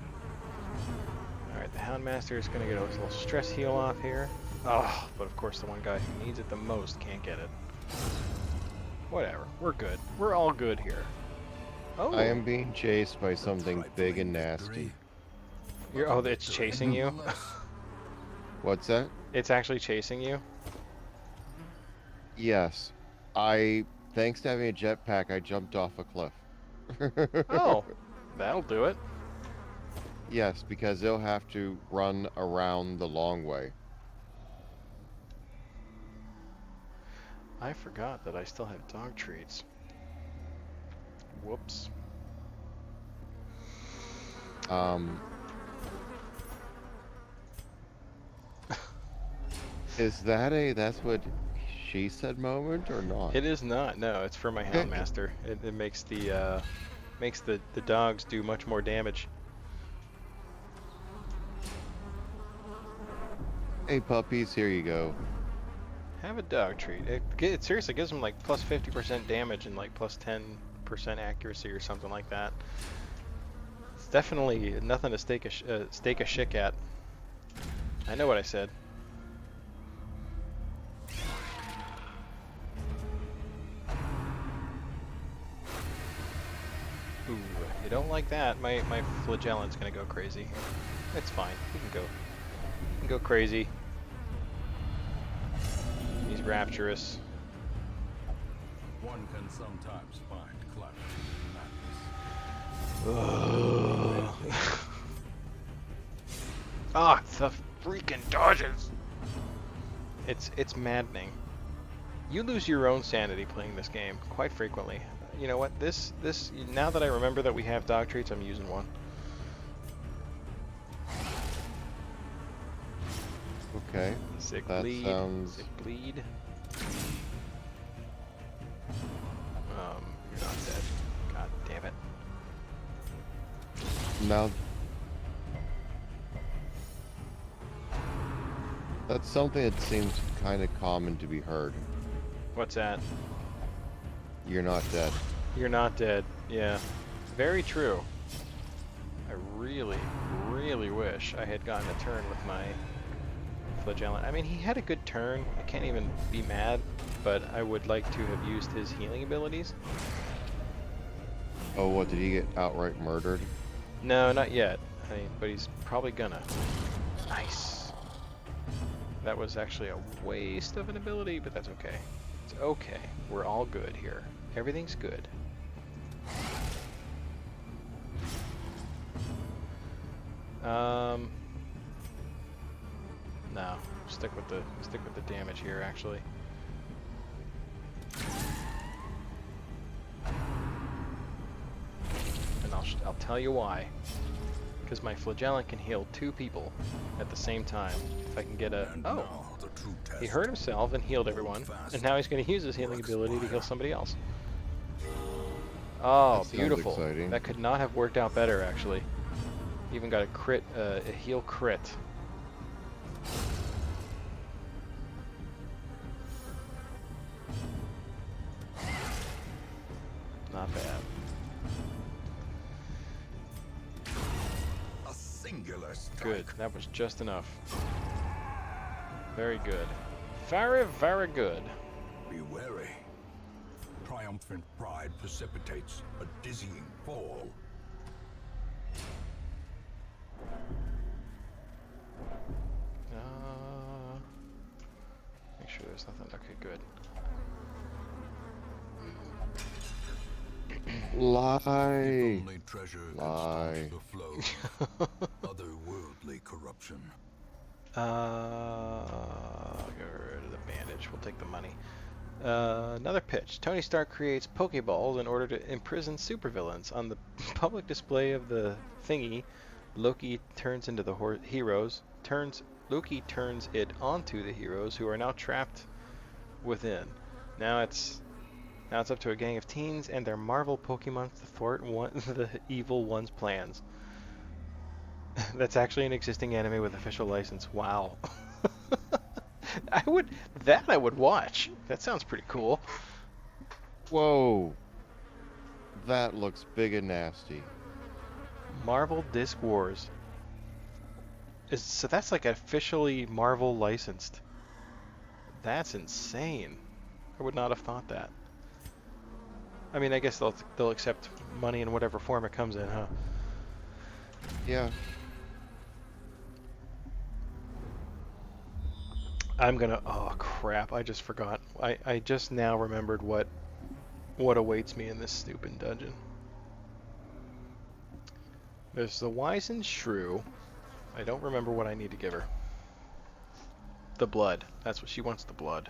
Alright, the Houndmaster is going to get a little stress heal off here. Oh, but of course the one guy who needs it the most can't get it. Whatever, we're good. We're all good here. Oh, I am being chased by something big and nasty. it's chasing you? What's that? It's actually chasing you? Yes. Thanks to having a jetpack, I jumped off a cliff. Oh, that'll do it. Yes, because they'll have to run around the long way. I forgot that I still have dog treats. Whoops. Is that a that's what she said moment or not? It is not. No, it's for my Houndmaster. It makes the dogs do much more damage. Hey puppies, here you go. Have a dog treat. It seriously gives them like plus 50% damage and like plus 10% accuracy or something like that. It's definitely nothing to stake a shick at. I know what I said. Ooh, you don't like that? My flagellant's gonna go crazy. It's fine. He can go crazy. He's rapturous. One can sometimes find clarity in madness. Ah, the freaking dodges! It's maddening. You lose your own sanity playing this game quite frequently. You know what? This now that I remember that we have dog treats, I'm using one. Okay. Sick That bleed. sounds... Sick bleed. You're not dead. God damn it. Now... That's something that seems kind of common to be heard. What's that? You're not dead. You're not dead. Yeah. Very true. I really, really wish I had gotten a turn with my flagellant. I mean, he had a good turn. I can't even be mad, but I would like to have used his healing abilities. Oh, what, did he get outright murdered? No, not yet. I mean, but he's probably gonna. Nice. That was actually a waste of an ability, but that's okay. It's okay. We're all good here. Everything's good. No. Stick with the damage here, actually. And I'll tell you why. Because my flagellant can heal 2 people at the same time. If I can get a... Oh! He hurt himself and healed everyone, and now he's going to use his healing ability to heal somebody else. Oh, beautiful. Exciting. That could not have worked out better, actually. Even got a crit, a heal crit. Not bad. A singular strike. Good. That was just enough. Very good. Very, very good. Be wary. Triumphant pride precipitates a dizzying fall. Make sure there's nothing. Okay, good. Lie. Only treasure can Lie. staunch the flow. Otherworldly corruption. Get rid of the bandage. We'll take the money. Another pitch. Tony Stark creates Pokeballs in order to imprison supervillains. On the public display of the thingy, Loki turns into the heroes. Loki turns it onto the heroes, who are now trapped within. Now it's up to a gang of teens and their Marvel Pokemon to thwart the evil one's plans. That's actually an existing anime with official license. Wow. I would watch. That sounds pretty cool. Whoa. That looks big and nasty. Marvel Disc Wars. So that's like officially Marvel licensed. That's insane. I would not have thought that. I mean, I guess they'll accept money in whatever form it comes in, huh? Yeah. Oh crap, I just forgot. I just now remembered what awaits me in this stupid dungeon. There's the wizened shrew. I don't remember what I need to give her. The blood. That's what she wants, the blood.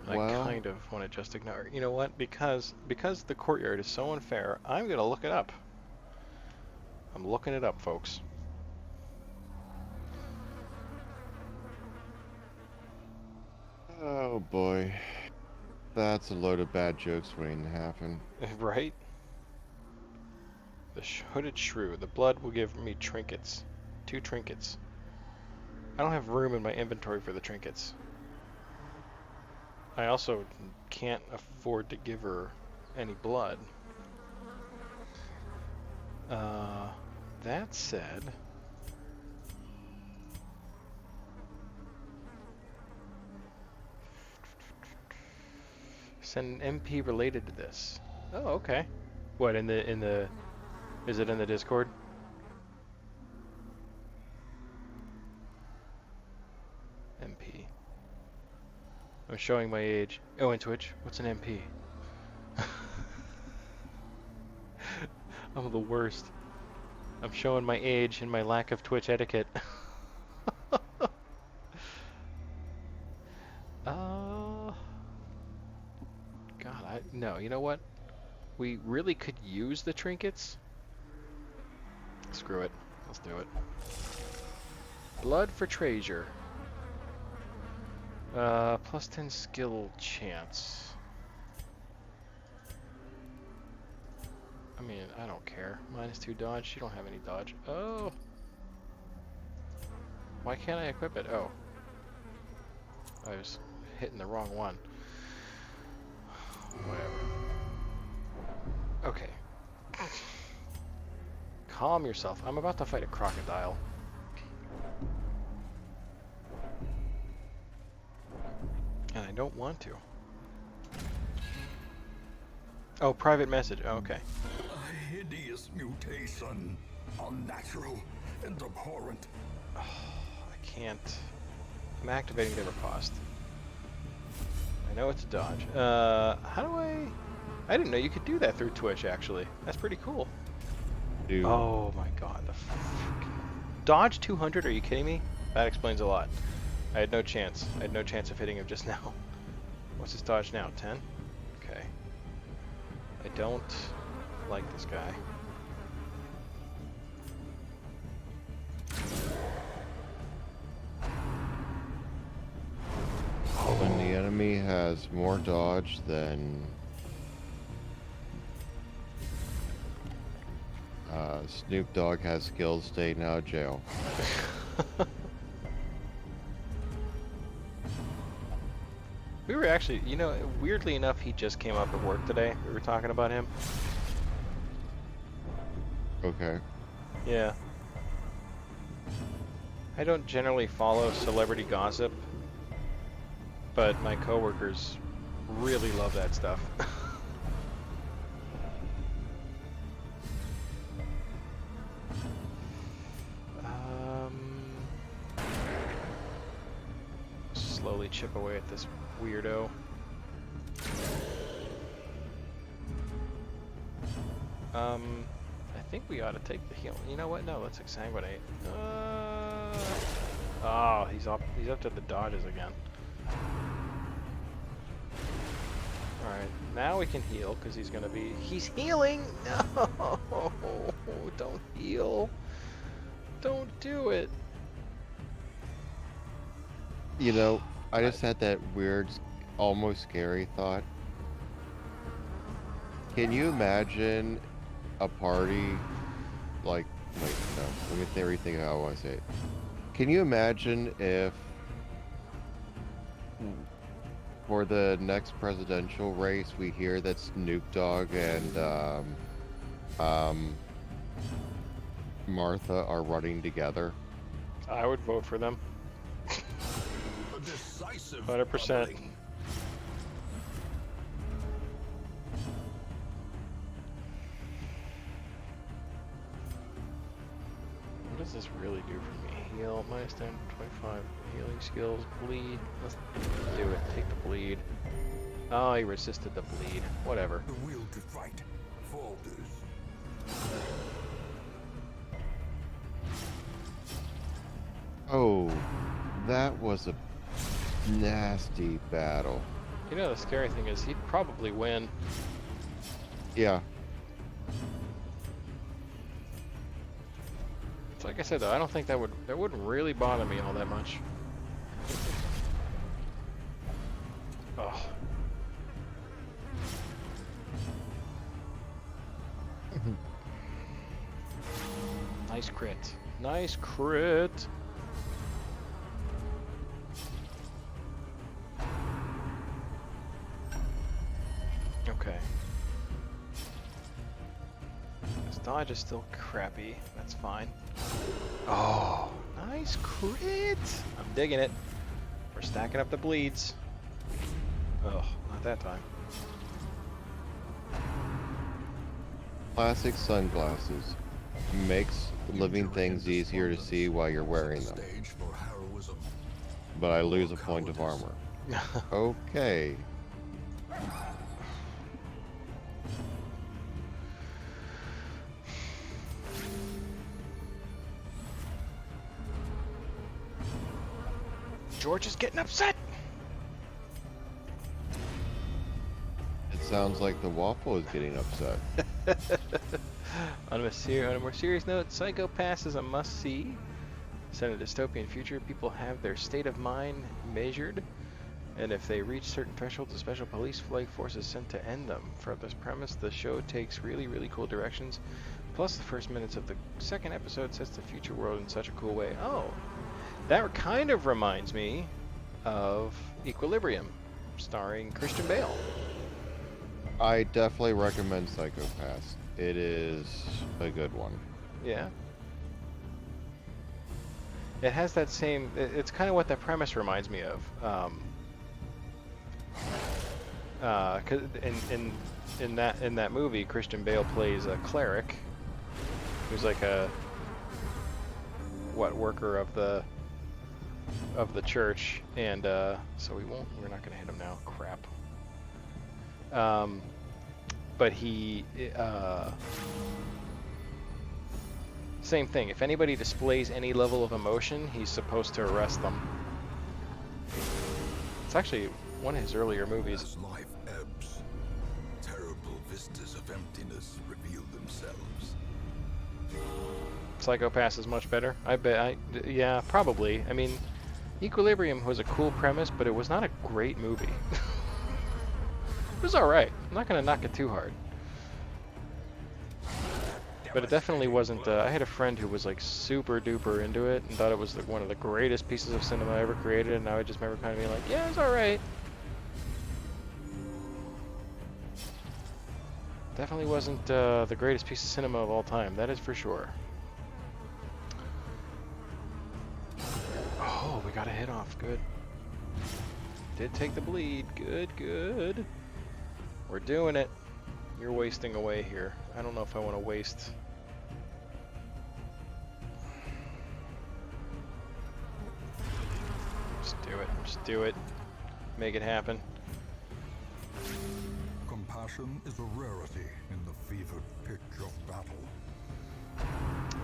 I Well, kind of want to just ignore. You know what? Because the courtyard is so unfair, I'm gonna look it up. I'm looking it up, folks. oh boy. That's a load of bad jokes waiting to happen. Right? The hooded shrew. The blood will give me trinkets. 2 trinkets. I don't have room in my inventory for the trinkets. I also can't afford to give her any blood. That said, send an MP related to this. Oh, okay. What, in the is it in the Discord? MP. I'm showing my age. Oh, in Twitch. What's an MP? I'm the worst. I'm showing my age and my lack of Twitch etiquette. God, no, you know what? We really could use the trinkets. Screw it. Let's do it. Blood for treasure. Plus 10 skill chance. I mean, I don't care. Minus 2 dodge. You don't have any dodge. Oh. Why can't I equip it? Oh. I was hitting the wrong one. Whatever. Okay. Calm yourself. I'm about to fight a crocodile. And I don't want to. Oh, private message. Oh, okay. A hideous mutation. Unnatural and abhorrent. Oh, I can't. I'm activating the riposte. I know it's a dodge. How do I didn't know you could do that through Twitch, actually. That's pretty cool. Dude. Oh my god, the dodge 200? Are you kidding me? That explains a lot. I had no chance. I had no chance of hitting him just now. What's his dodge now? 10? Okay. I don't like this guy. When the enemy has more dodge than Snoop Dogg has skills, staying out of jail. We were actually, you know, weirdly enough, he just came up at work today. We were talking about him. Okay. Yeah. I don't generally follow celebrity gossip, but my coworkers really love that stuff. Slowly chip away at this weirdo. I think we ought to take the heal. You know what? No, let's exsanguinate. Oh, he's up to the dodges again. Alright, now we can heal, because he's healing! No! Don't heal. Don't do it. You know, I just had that weird, almost scary thought. Can you imagine a party like, wait, no, let me rethink how I want to say it. Can you imagine if for the next presidential race we hear that Snoop Dogg and Martha are running together? I would vote for them. A decisive 100%. bubbling. What does this really do for me? Heal, minus 10, 25, healing skills, bleed. Let's do it. Take the bleed. Oh, he resisted the bleed. Whatever. The will to fight falters. Oh, that was a nasty battle. You know, the scary thing is he'd probably win. Yeah. So like I said though, I don't think that wouldn't really bother me all that much. Oh. Nice crit. Nice crit. Okay. His dodge is still crappy. That's fine. Oh, nice crit. I'm digging it. We're stacking up the bleeds. Oh, not that time. Classic sunglasses. Makes living things easier to see while you're wearing them. Stage for heroism. But I lose a point of armor. Okay. George is getting upset. It sounds like the waffle is getting upset. On a more serious note, Psycho Pass is a must-see. Set in a dystopian future, people have their state of mind measured, and if they reach certain thresholds, a special police flag force is sent to end them. For this premise, the show takes really, really cool directions. Plus, the first minutes of the second episode sets the future world in such a cool way. Oh, that kind of reminds me of Equilibrium, starring Christian Bale. I definitely recommend Psycho Pass. It is a good one. Yeah. It has that same. It's kind of what that premise reminds me of. 'Cause in that movie, Christian Bale plays a cleric, who's like a worker of the church, and so we're not gonna hit him now. Crap. But he, same thing. If anybody displays any level of emotion, he's supposed to arrest them. It's actually one of his earlier movies. As life ebbs, terrible vistas of emptiness reveal themselves. Psycho Pass is much better. I bet. Yeah, probably. I mean, Equilibrium was a cool premise, but it was not a great movie. It was alright. I'm not gonna knock it too hard. But it definitely wasn't. I had a friend who was like super duper into it and thought it was like one of the greatest pieces of cinema ever created, and I would just remember kind of being like, yeah, it's alright. Definitely wasn't the greatest piece of cinema of all time, that is for sure. Oh, we got a hit off, good. Did take the bleed, good, good. We're doing it. You're wasting away here. I don't know if I want to waste. Just do it, just do it. Make it happen. Compassion is a rarity in the fevered pitch of battle.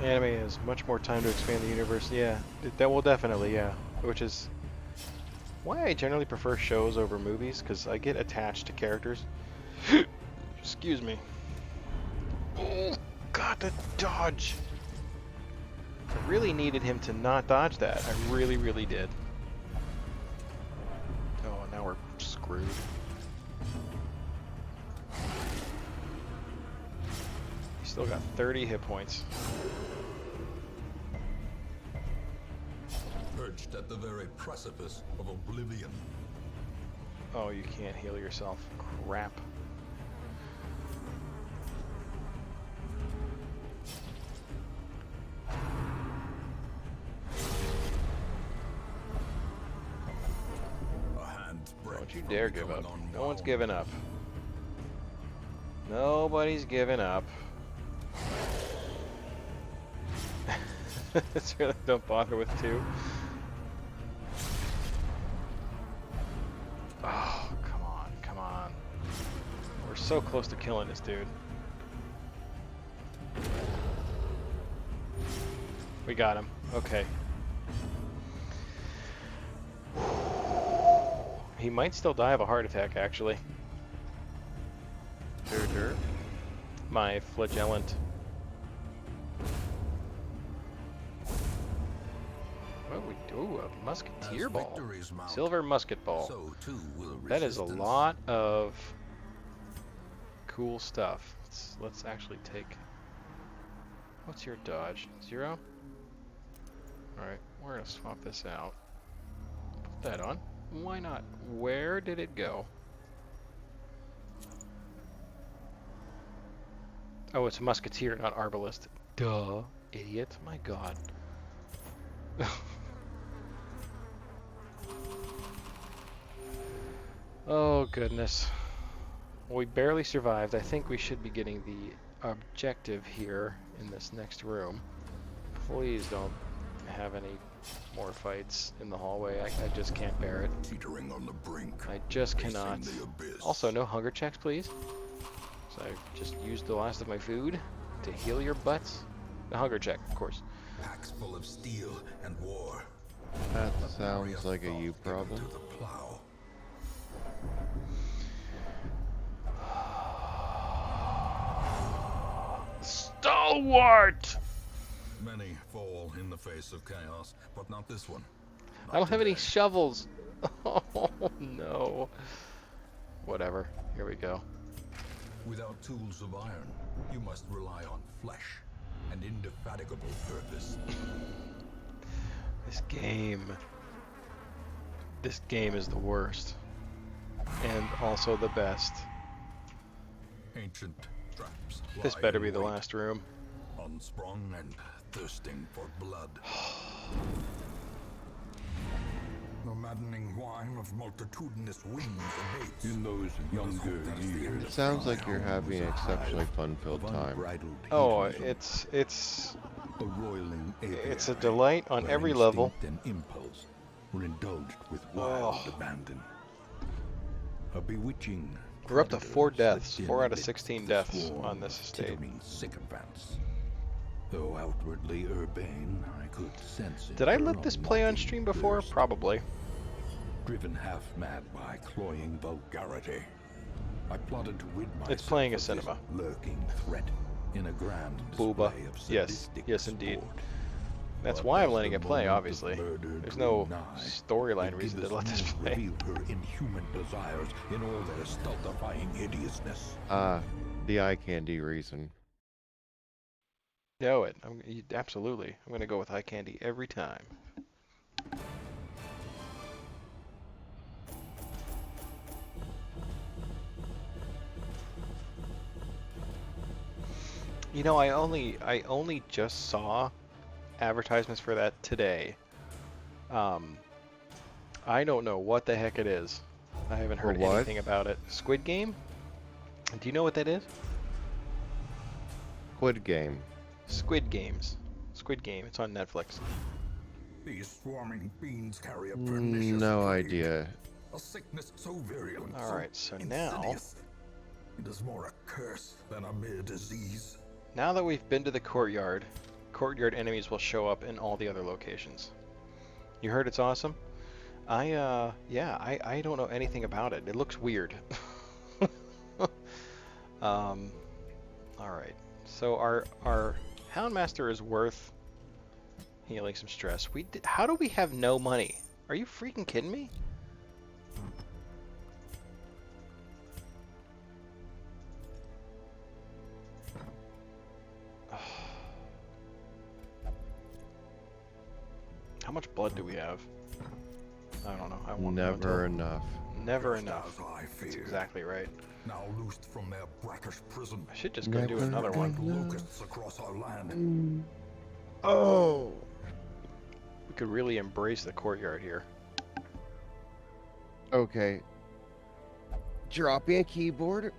Anime has much more time to expand the universe. Yeah, that will definitely, yeah. Which is why I generally prefer shows over movies, because I get attached to characters. Excuse me. Oh, God, the dodge. I really needed him to not dodge that. I really, really did. Oh, now we're screwed. He's still got 30 hit points. Perched at the very precipice of oblivion. Oh, you can't heal yourself. Crap. Don't you dare give up. No one's giving up. Nobody's giving up. It's really, don't bother with 2. Oh, come on, come on. We're so close to killing this dude. We got him. Okay. He might still die of a heart attack, actually. Dirt. My flagellant. What we do? A musketeer As ball. victories mount, Silver musket ball. so too will That is a resistance. lot of cool stuff. Let's actually take... What's your dodge? 0? Alright, we're gonna swap this out. Put that on. Why not? Where did it go? Oh, it's musketeer, not arbalist. Duh, idiot. My god. Oh, goodness. We barely survived. I think we should be getting the objective here in this next room. Please don't have any more fights in the hallway. I just can't bear it. Teetering on the brink. I just facing cannot. the abyss. Also, no hunger checks, please. So I just used the last of my food to heal your butts. The hunger check, of course. Packs full of steel and war. That sounds like a you problem. To the plow. Stalwart! Many fall in the face of chaos, but not this one. I don't have any today. shovels. Oh no. Whatever. Here we go. Without tools of iron, you must rely on flesh and indefatigable purpose. This game. This game is the worst. And also the best. Ancient traps. This lie better in be the wait, last room. unsprung and thirsting for blood. The maddening whine of multitudinous wings abates. In those younger years, It sounds like you're having an exceptionally fun-filled time. unbridled Oh, hedonism, it's a roiling it's a aviary delight on where every level. instinct and impulse were indulged with wild Oh. abandon. A bewitching We're up to 4 predator deaths. slipped 4 in out of amidst 16 the deaths swarm on this of estate. tittering sycophants. Though outwardly urbane, I could sense in Did I her let this play on unmocking stream before? thirst. Probably. Driven half mad by cloying vulgarity, I plotted to rid myself It's playing a of this cinema. lurking threat in a grand Booba. display of Yes. sadistic Yes, indeed. sport. That's But why I'm as letting the it play, moment of obviously. murder There's drew no nigh, storyline the reason to gibbous let this moon play. revealed her inhuman desires in all their stultifying hideousness. The eye candy reason. Know it. Absolutely. I'm going to go with eye candy every time. You know, I only just saw advertisements for that today. I don't know what the heck it is. I haven't heard what? anything about it. Squid Game? Do you know what that is? Squid Game. Squid Games. Squid Game. It's on Netflix. These swarming fiends carry a pernicious No plague, idea. a sickness so virulent, Alright, so now... insidious. It is more a curse than a mere disease. Now that we've been to the courtyard, courtyard enemies will show up in all the other locations. You heard it's awesome? Yeah, I don't know anything about it. It looks weird. Alright. So our Houndmaster is worth healing some stress. How do we have no money? Are you freaking kidding me? How much blood do we have? I don't know. I won't know Never until- enough. Never Just enough. as I That's feared. exactly right. Now loosed from their brackish prison, I should just go do Never another one. enough. locusts across our land. Oh! We could really embrace the courtyard here. Okay. Dropping a keyboard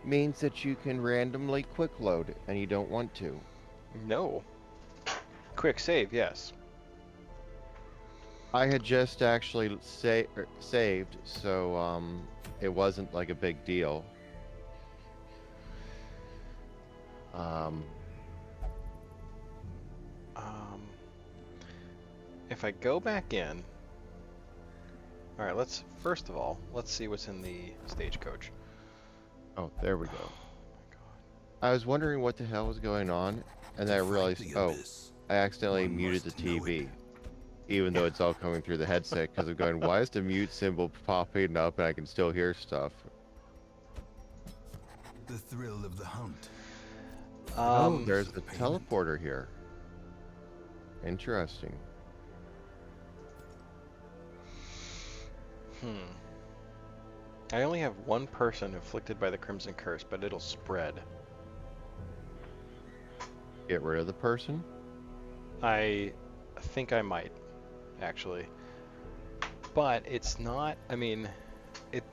means that you can randomly quick load, and you don't want to. No. Quick save, yes. I had just actually saved, so it wasn't like a big deal. Um, if I go back in... Alright, first of all, let's see what's in the stagecoach. Oh, there we go. Oh my god. I was wondering what the hell was going on, and then I realized, oh, I accidentally muted the TV, even though it's all coming through the headset, because I'm going, why is the mute symbol popping up and I can still hear stuff? The thrill of the hunt. Oh, there's the teleporter here. Interesting. I only have one person afflicted by the Crimson Curse, but it'll spread. Get rid of the person? I think I might, actually. But it's not, I mean,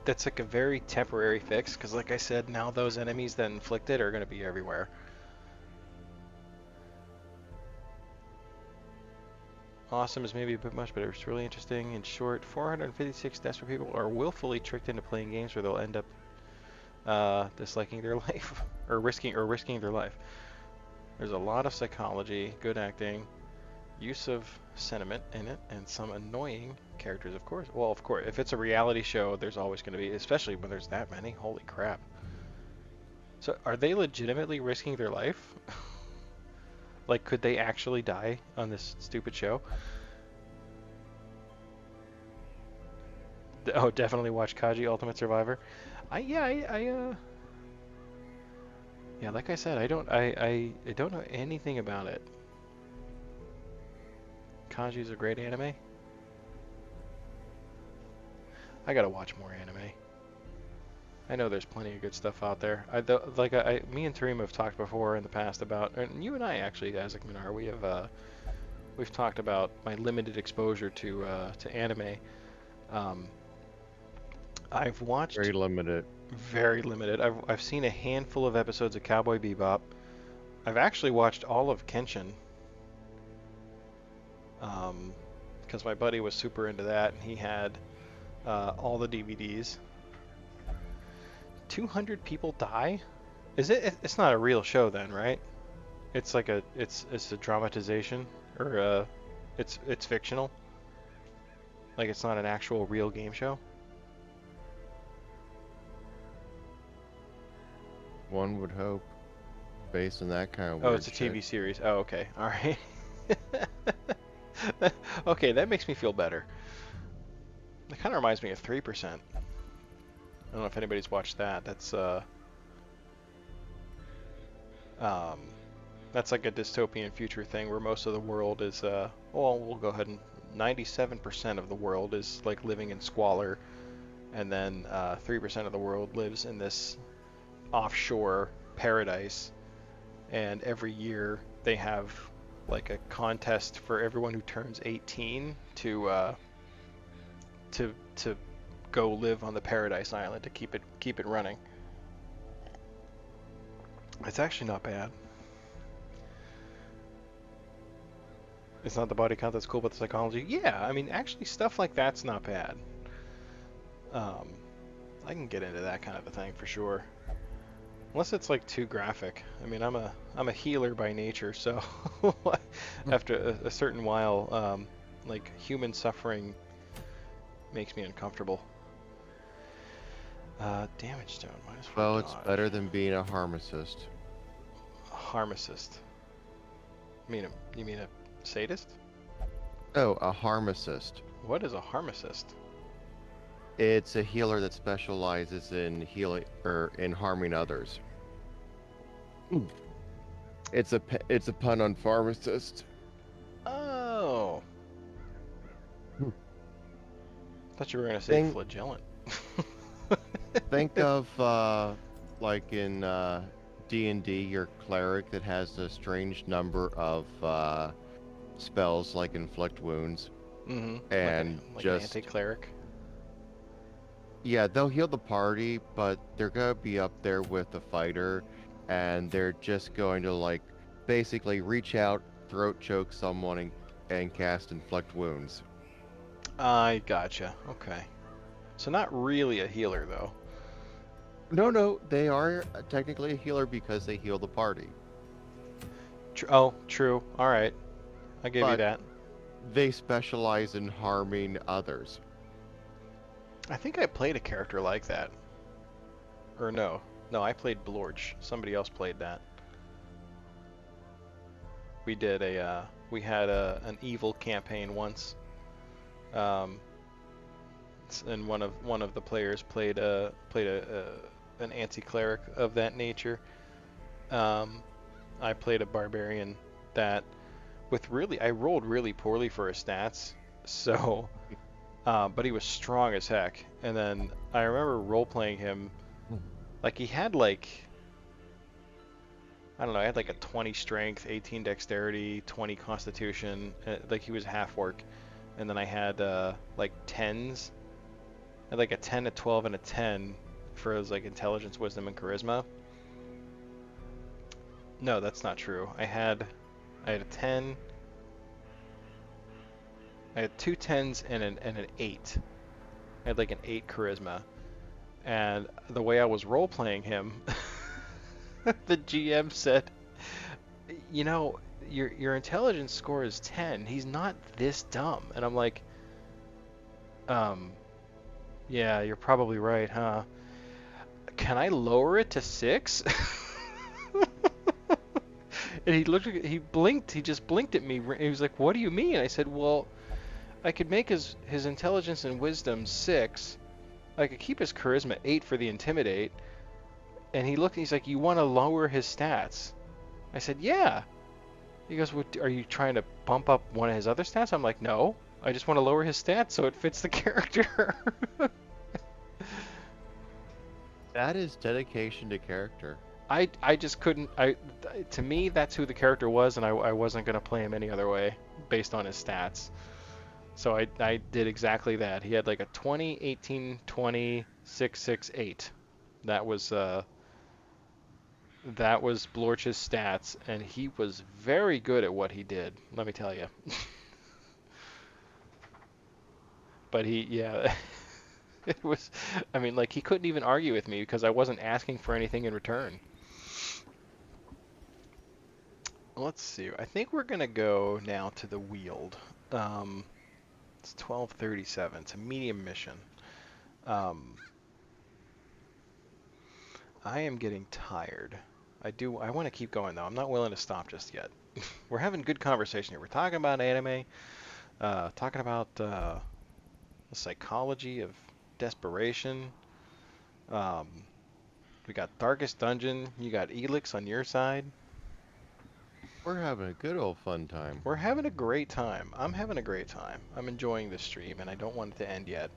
that's like a very temporary fix, because like I said, now those enemies that inflict it are going to be everywhere. Awesome is maybe a bit much, but it's really interesting. In short, 456 desperate people are willfully tricked into playing games where they'll end up disliking their life or risking their life. There's a lot of psychology, good acting, use of sentiment in it, and some annoying characters, of course. Well, of course, if it's a reality show, there's always going to be, especially when there's that many. Holy crap. So, are they legitimately risking their life? Like, could they actually die on this stupid show? Oh, definitely watch Kaji Ultimate Survivor. Yeah, like I said, I don't know anything about it. Kaji's a great anime. I gotta watch more anime. I know there's plenty of good stuff out there. Me and Tareem have talked before in the past about, and you and I actually, AzicMinar, we've talked about my limited exposure to anime. I've watched Very limited. Very limited. I've seen a handful of episodes of Cowboy Bebop. I've actually watched all of Kenshin. Because my buddy was super into that, and he had all the DVDs. 200 people die? It's not a real show then, right? It's like it's a dramatization, or it's fictional. Like it's not an actual real game show. One would hope, based on that kind of Oh, weird it's a shit. TV series. Oh, okay. All right. Okay, that makes me feel better. It kind of reminds me of 3%. I don't know if anybody's watched that. That's like a dystopian future thing where most of the world is well, we'll go ahead and 97% of the world is like living in squalor, and then 3% of the world lives in this offshore paradise, and every year they have like a contest for everyone who turns 18 to go live on the Paradise Island to keep it running. It's actually not bad. It's not the body count that's cool, but the psychology. Yeah, I mean, actually, stuff like that's not bad. I can get into that kind of a thing for sure. Unless it's like too graphic. I mean, I'm a healer by nature, so after a certain while, like human suffering makes me uncomfortable. Damage stone. Well, it's better than being a Harmonicist. Harmonicist. You mean a sadist? Oh, a Harmonicist. What is a Harmonicist? It's a healer that specializes in healing or in harming others. It's a pun on pharmacist. Oh. Thought you were gonna say flagellant. Think of like in D&D, your cleric that has a strange number of spells like inflict wounds, and like just an anti-cleric. Yeah, they'll heal the party, but they're gonna be up there with the fighter, and they're just going to like basically reach out, throat choke someone, and cast inflict wounds. I gotcha. Okay. So not really a healer though. No, they are technically a healer because they heal the party. Oh, true. All right. I give you that. they specialize in harming others. I think I played a character like that. Or no. No, I played Blorge. Somebody else played that. We did we had an evil campaign once. And one of the players played an anti-cleric of that nature. I played a barbarian that I rolled really poorly for his stats, so but he was strong as heck. And then I remember role-playing him, like he had like, I don't know, I had like a 20 strength, 18 dexterity, 20 constitution, like he was half orc. And then I had like 10s. I had like a 10, a 12, and a 10 for his like intelligence, wisdom, and charisma. No, that's not true. I had a 10. I had 2 10s and an 8. I had like an 8 charisma. And the way I was role playing him, the GM said, "You know, your intelligence score is 10. He's not this dumb." And I'm like, yeah, you're probably right, huh? Can I lower it to 6? And he blinked, he just blinked at me. He was like, "What do you mean?" I said, "Well, I could make his intelligence and wisdom 6. I could keep his charisma 8 for the intimidate." And he looked and he's like, "You want to lower his stats?" I said, "Yeah." He goes, "What, are you trying to bump up one of his other stats?" I'm like, "No, I just want to lower his stats so it fits the character." That is dedication to character. I just couldn't. To me, that's who the character was, and I wasn't gonna play him any other way based on his stats. So I did exactly that. He had like a 20, 18, 20, 6, 6, 8. That was Blorch's stats, and he was very good at what he did, let me tell you. But yeah, it was, I mean, like, he couldn't even argue with me because I wasn't asking for anything in return. Let's see. I think we're gonna go now to the Weald. It's 12:37. It's a medium mission. I am getting tired. I want to keep going though. I'm not willing to stop just yet. We're having good conversation here. We're talking about anime, talking about the psychology of desperation. We got Darkest Dungeon. You got Elix on your side. We're having a good old fun time. We're having a great time. I'm having a great time. I'm enjoying this stream, and I don't want it to end yet.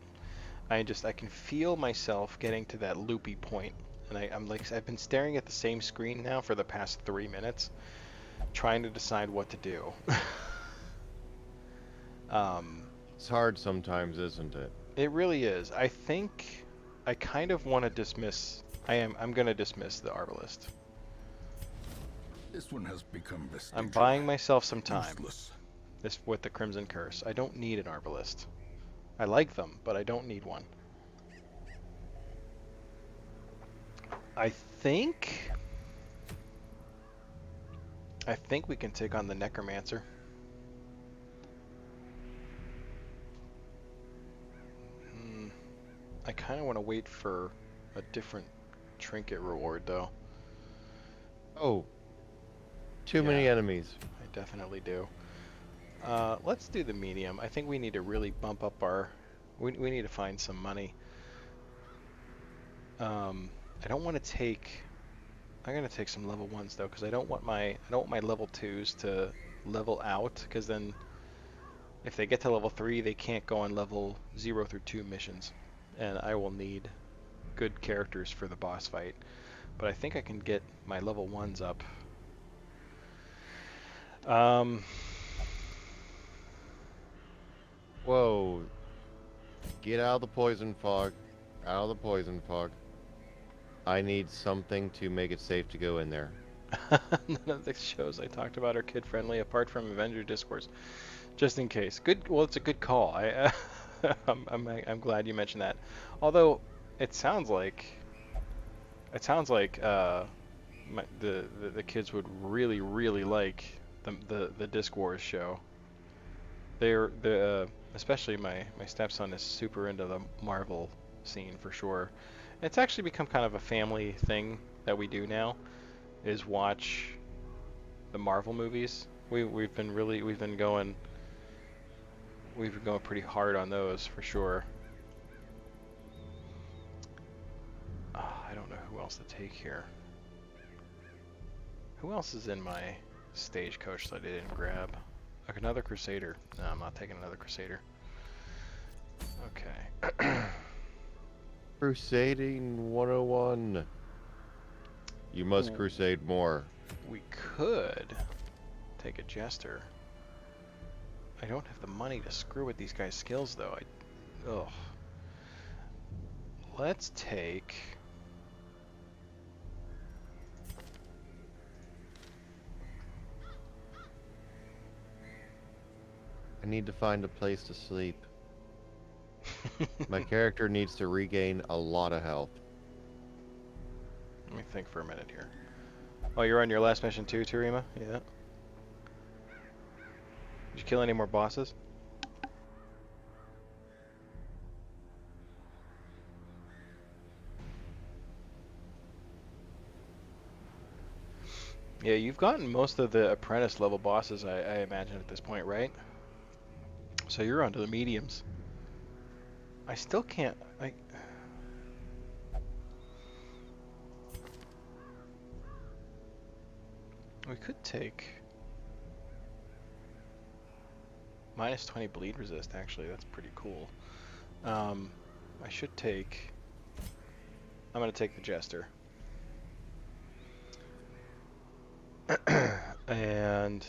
I can feel myself getting to that loopy point, and I've been staring at the same screen now for the past 3 minutes, trying to decide what to do. It's hard sometimes, isn't it? It really is. I think I kind of want to dismiss. I'm going to dismiss the Arbalist. This one has become vestigial. I'm buying myself some time. Useless. This with the Crimson Curse. I don't need an Arbalist. I like them, but I don't need one. I think we can take on the Necromancer. I kind of want to wait for a different trinket reward, though. Oh, too many enemies. I definitely do. Let's do the medium. I think we need to really bump up our... We need to find some money. I don't want to take... I'm gonna take some level 1s though, because I don't want my level 2s to level out, because then if they get to level 3, they can't go on level 0 through 2 missions, and I will need good characters for the boss fight. But I think I can get my level 1s up. Whoa. Get out of the poison fog. Out of the poison fog. I need something to make it safe to go in there. None of the shows I talked about are kid-friendly, apart from Avenger Discourse. Just in case. Good. Well, it's a good call. I'm glad you mentioned that. Although it sounds like the kids would really like the Disc Wars show. especially my stepson is super into the Marvel scene for sure. It's actually become kind of a family thing that we do now, is watch the Marvel movies. We've been going pretty hard on those for sure. I don't know who else to take here. Who else is in my stagecoach that I didn't grab? Like another Crusader. No, I'm not taking another Crusader. Okay. Crusading 101. You must crusade more. We could take a Jester. I don't have the money to screw with these guys' skills, though. Ugh. Let's take... I need to find a place to sleep. My character needs to regain a lot of health. Let me think for a minute here. Oh, you're on your last mission too, Terima? Yeah. Did you kill any more bosses? Yeah, you've gotten most of the apprentice level bosses, I imagine, at this point, right? So you're onto the mediums. I still can't... We could take... minus 20 bleed resist, actually. That's pretty cool. I should take... I'm going to take the Jester. And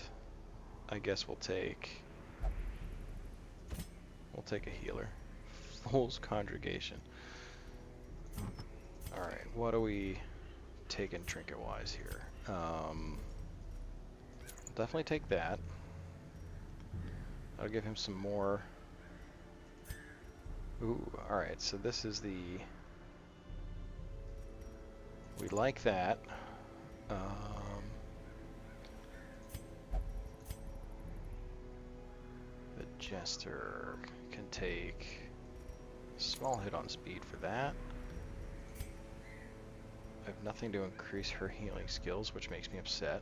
I guess we'll take a healer. Fool's Congregation. Alright, what are we taking trinket wise here? Definitely take that. I'll give him some more. Ooh, alright, so this is the... We like that. The Jester can take a small hit on speed for that. I have nothing to increase her healing skills, which makes me upset.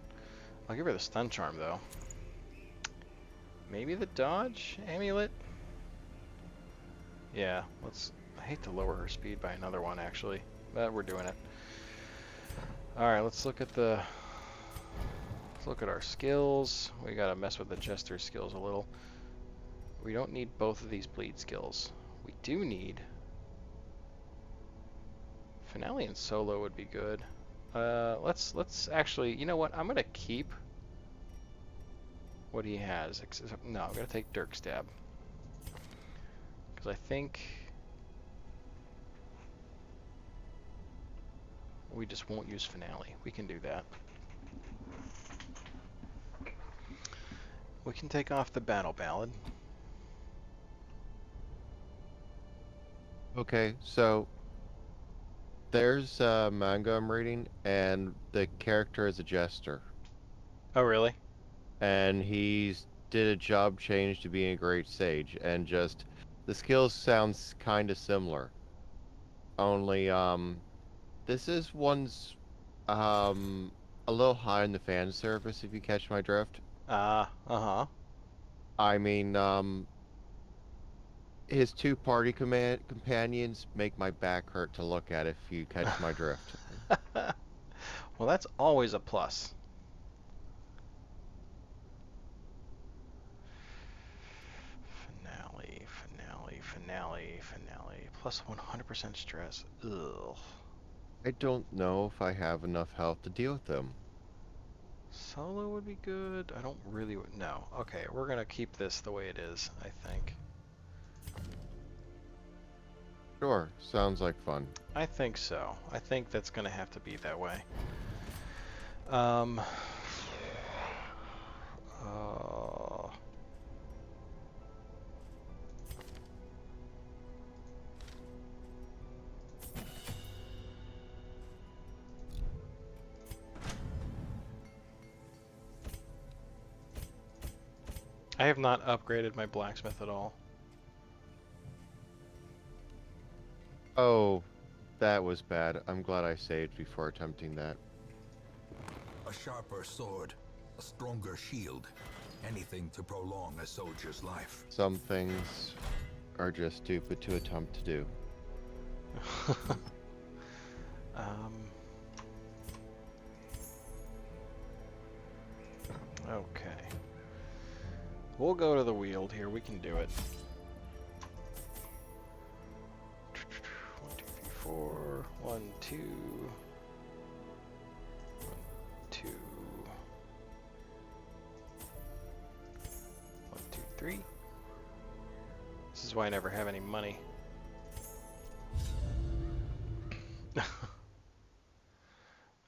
I'll give her the stun charm though. Maybe the dodge amulet? Yeah, I hate to lower her speed by another one actually, but we're doing it. Alright, let's look at our skills. We gotta mess with the Jester's skills a little. We don't need both of these bleed skills. We do need... Finale and Solo would be good. Let's actually... You know what? I'm gonna keep what he has. No, I'm gonna take Dirk Stab. Because I think... we just won't use Finale. We can do that. We can take off the Battle Ballad. Okay, so there's a manga I'm reading, and the character is a jester. Oh, really? And he's did a job change to being a great sage, and just the skills sounds kind of similar. Only this one's a little high in the fan service, if you catch my drift. Uh-huh. I mean, his two party companions make my back hurt to look at, if you catch my drift. Well, that's always a plus. Finale. Plus 100% stress. Ugh. I don't know if I have enough health to deal with them. Solo would be good. I don't really... No. Okay, we're gonna keep this the way it is, I think. Sure, sounds like fun. I think so. I think that's gonna have to be that way. Uh, I have not upgraded my blacksmith at all. Oh, that was bad. I'm glad I saved before attempting that. A sharper sword, a stronger shield, anything to prolong a soldier's life. Some things are just stupid to attempt to do. Okay. We'll go to the Weald here. We can do it. 1, 2, 3, 4. 1, 2. 1, 2. 1, 2, 3. This is why I never have any money.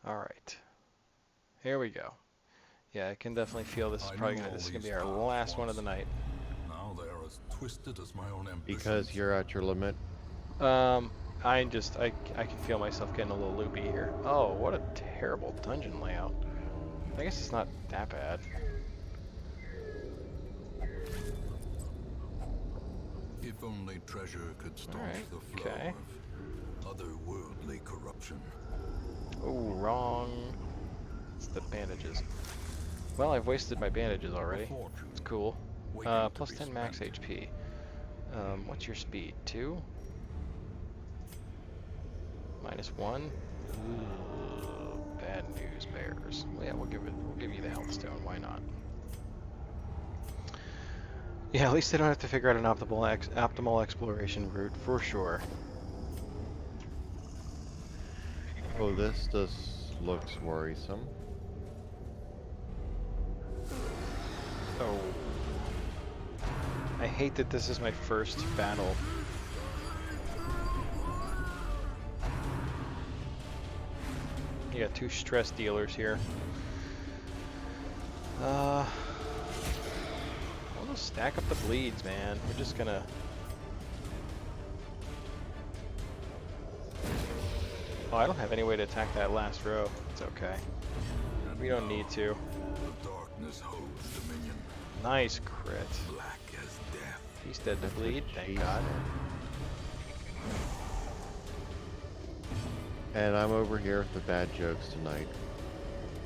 Alright. Here we go. Yeah, I can definitely feel this is probably gonna be our last one of the night. Now they are as twisted as my own ambitions. Because you're at your limit. I can feel myself getting a little loopy here. Oh, what a terrible dungeon layout. I guess it's not that bad. If only treasure could stop Alright, the flow okay. of otherworldly corruption. Oh, wrong. It's the bandages. Well, I've wasted my bandages already. It's cool. Plus 10 max HP. What's your speed? 2? Minus 1? Ooh, bad news bears. Well, yeah, we'll give you the health stone. Why not? Yeah, at least they don't have to figure out an optimal exploration route for sure. Oh, this looks worrisome. Oh. I hate that this is my first battle. You got 2 stress dealers here. We'll just stack up the bleeds, man. We're just gonna... Oh, I don't have any way to attack that last row. It's okay. We don't need to. The darkness holds dominion. Nice crit. Black as death. He's dead to bleed, thank God. And I'm over here with the bad jokes tonight.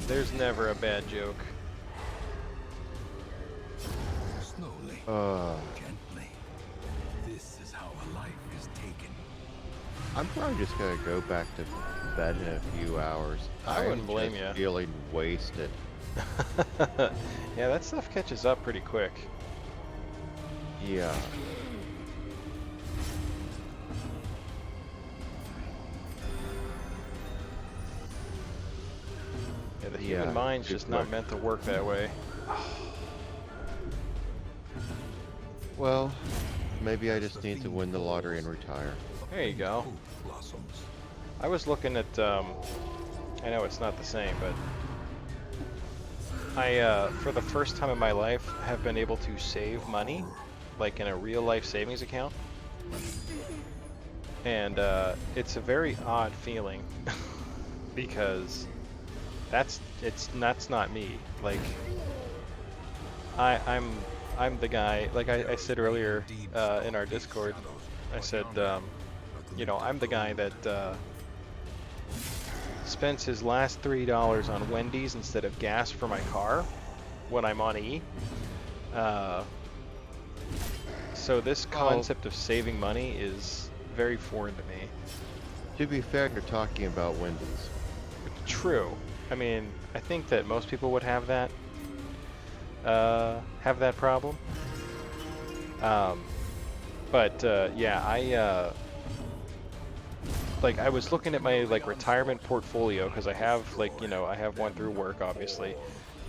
There's never a bad joke. Slowly, gently. This is how a life is taken. I'm probably just gonna go back to bed in a few hours. I wouldn't blame you. ya. Feeling wasted. Yeah, that stuff catches up pretty quick. Yeah. Yeah, the human mind's just not meant to work that way. Well, maybe I just need to win the lottery and retire. There you go. Hope blossoms. I was looking at, I know it's not the same, but I, for the first time in my life, have been able to save money, like in a real-life savings account. And, it's a very odd feeling, because that's not me. Like, I'm the guy, like I said earlier, in our Discord, I said, you know, I'm the guy that, spends his last $3 on Wendy's instead of gas for my car when I'm on E. So this concept of saving money is very foreign to me. To be fair, you're talking about Wendy's. True. I mean, I think that most people would have that problem. Yeah, like I was looking at my like retirement portfolio because I have like, you know, I have one through work obviously,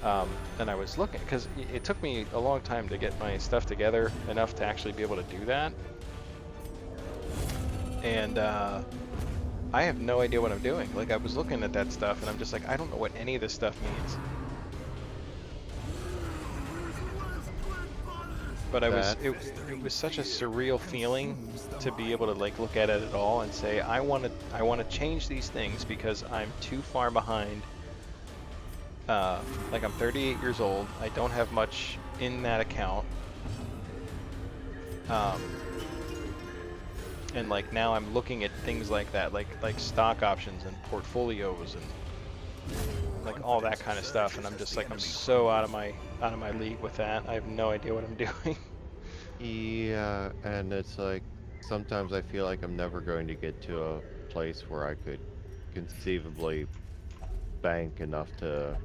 and I was looking because it took me a long time to get my stuff together enough to actually be able to do that, and I have no idea what I'm doing. Like I was looking at that stuff and I'm just like, I don't know what any of this stuff means. But it was such a surreal feeling to be able to like look at it all and say, I want to change these things because I'm too far behind Like I'm 38 years old. I don't have much in that account. And like now I'm looking at things like that, like stock options and portfolios and like all that kind of stuff. And I'm just like, I'm so out of my league with that. I have no idea what I'm doing. Yeah, and it's like sometimes I feel like I'm never going to get to a place where I could conceivably bank enough to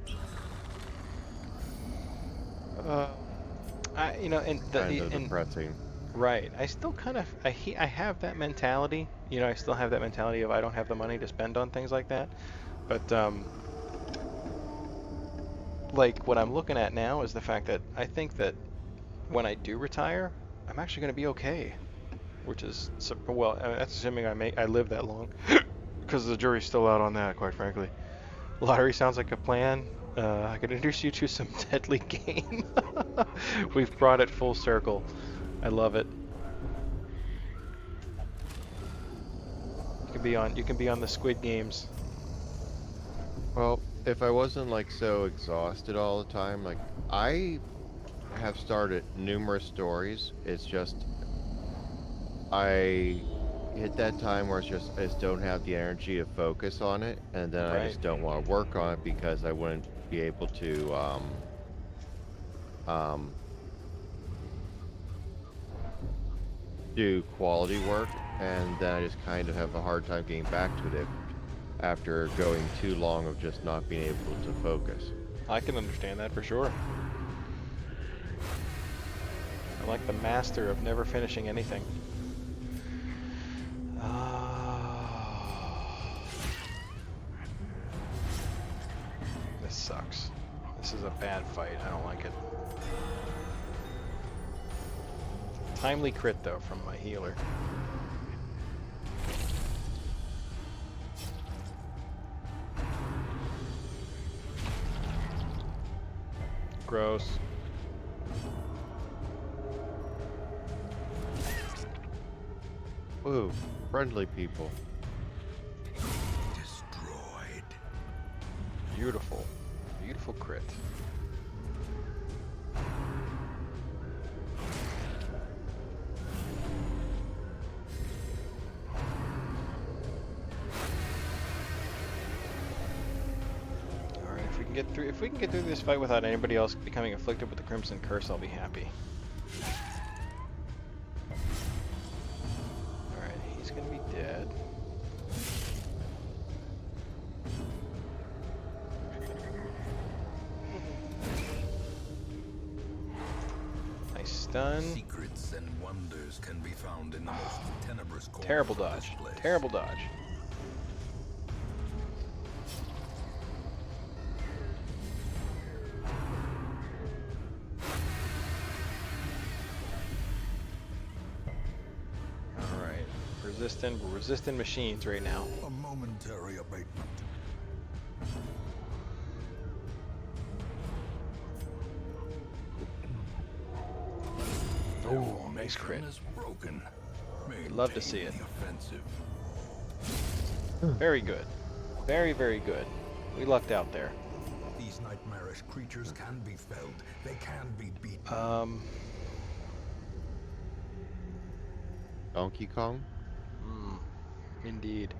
uh, You know, and kind of depressing. right. I still kind of I have that mentality. You know, I still have that mentality of I don't have the money to spend on things like that. But like what I'm looking at now is the fact that I think that when I do retire, I'm actually going to be okay. Which is well, I mean, that's assuming I live that long, because the jury's still out on that, quite frankly. Lottery sounds like a plan. I could introduce you to some deadly game. We've brought it full circle. I love it. You can be on the Squid Games. Well, if I wasn't like so exhausted all the time, like I have started numerous stories. It's just I hit that time where I just don't have the energy to focus on it, and then I Right. just don't want to work on it because I wouldn't be able to um do quality work, and then I just kind of have a hard time getting back to it after going too long of just not being able to focus. I can understand that for sure. I'm like the master of never finishing anything. This sucks. This is a bad fight. I don't like it. Timely crit though from my healer. Gross. Ooh, friendly people. Destroyed. Beautiful. Beautiful crit. Alright, if we can get through this fight without anybody else becoming afflicted with the Crimson Curse, I'll be happy. Alright, he's gonna be dead. Nice stun. Secrets and wonders can be found in the most tenebrous corners Terrible of this dodge. place. Terrible dodge. Alright. We're resisting machines right now. A momentary abatement. Oh, nice crit. Is broken. Love to see it. Maintain the offensive. Very good. Very, very good. We lucked out there. These nightmarish creatures can be felled. They can be beaten. Donkey Kong? Indeed.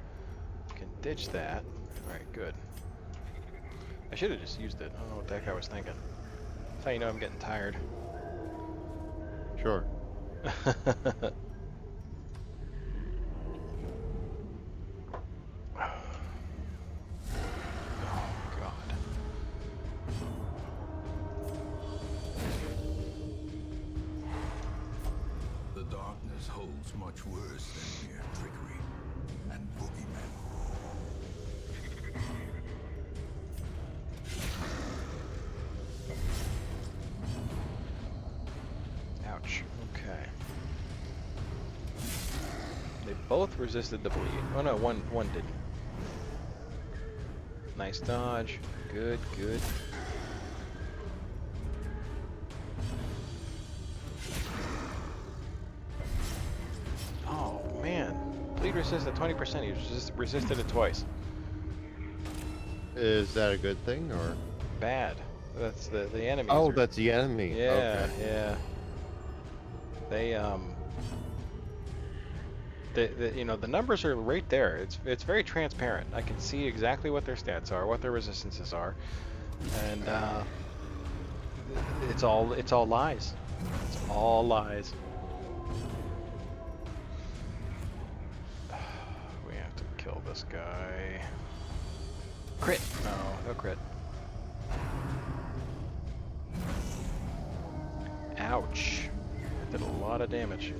Can ditch that. Alright, good. I should have just used it. I don't know what the heck I was thinking. That's how you know I'm getting tired. Sure. The darkness holds much worse than mere trickery and boogeymen. Ouch. Okay. They both resisted the bleed. Oh no, one didn't. Nice dodge. Good, good. Oh man. Bleed resist at 20%. He resisted it twice. Is that a good thing, or? bad. That's the enemies. Oh, are, that's the enemy. yeah, Okay. yeah. They you know, the numbers are right there. It's very transparent. I can see exactly what their stats are, what their resistances are, and it's all lies. It's all lies. We have to kill this guy. Crit! No, no crit. Ouch. That did a lot of damage.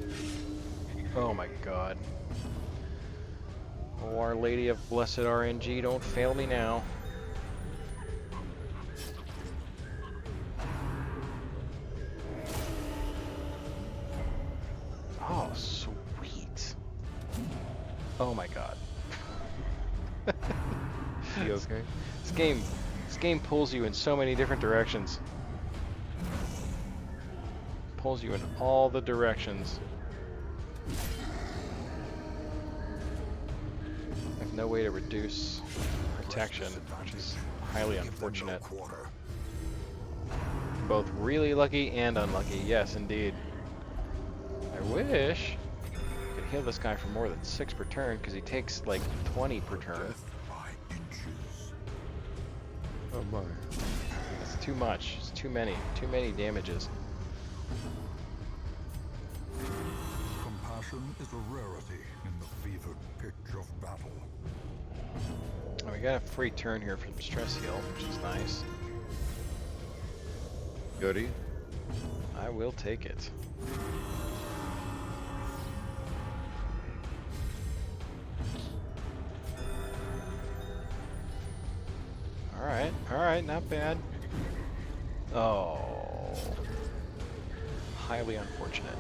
Oh my god. Oh, Our Lady of Blessed RNG, don't fail me now. Oh, sweet. Oh my god. You okay? This game pulls you in so many different directions. Pulls you in all the directions. I have no way to reduce protection, which is highly unfortunate. Both really lucky and unlucky, yes indeed. I wish I could heal this guy for more than 6 per turn, because he takes like 20 per turn. Oh my. That's too much. It's too many damages. Compassion is a rarity in the fevered pitch of battle. Oh, we got a free turn here from Stress Heal, which is nice. Goody. I will take it. Alright, not bad. Oh. Highly unfortunate.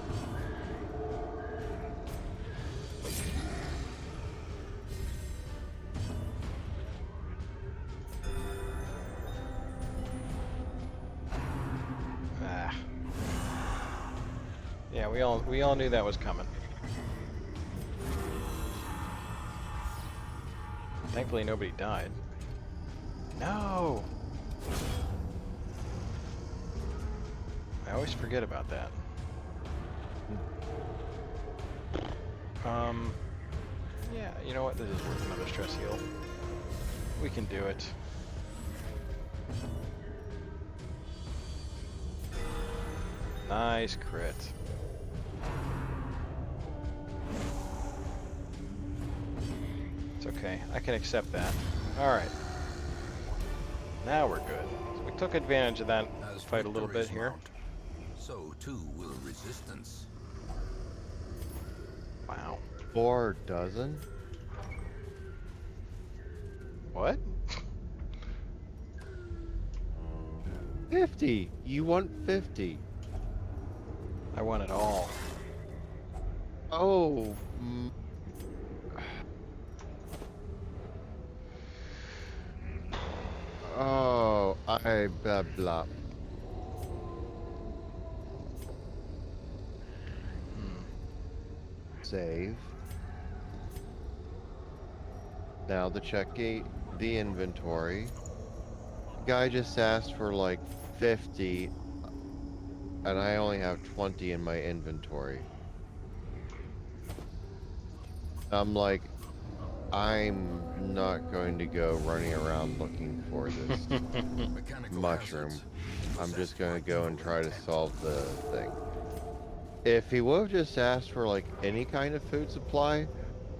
Ah. Yeah, we all knew that was coming. Thankfully nobody died. No! I always forget about that. Yeah, you know what? This is worth another stress heal. We can do it. Nice crit. It's okay. I can accept that. Alright. Now we're good. So we took advantage of that fight a little bit here. So too will resistance. Wow. 4 dozen? What? 50! You want 50? I want it all. Oh. Oh, I blah blah. Save. Now to check the inventory. Guy just asked for like 50, and I only have 20 in my inventory. I'm like, I'm not going to go running around looking for this mushroom. I'm just going to go and try to solve the thing. If he would have just asked for like any kind of food supply,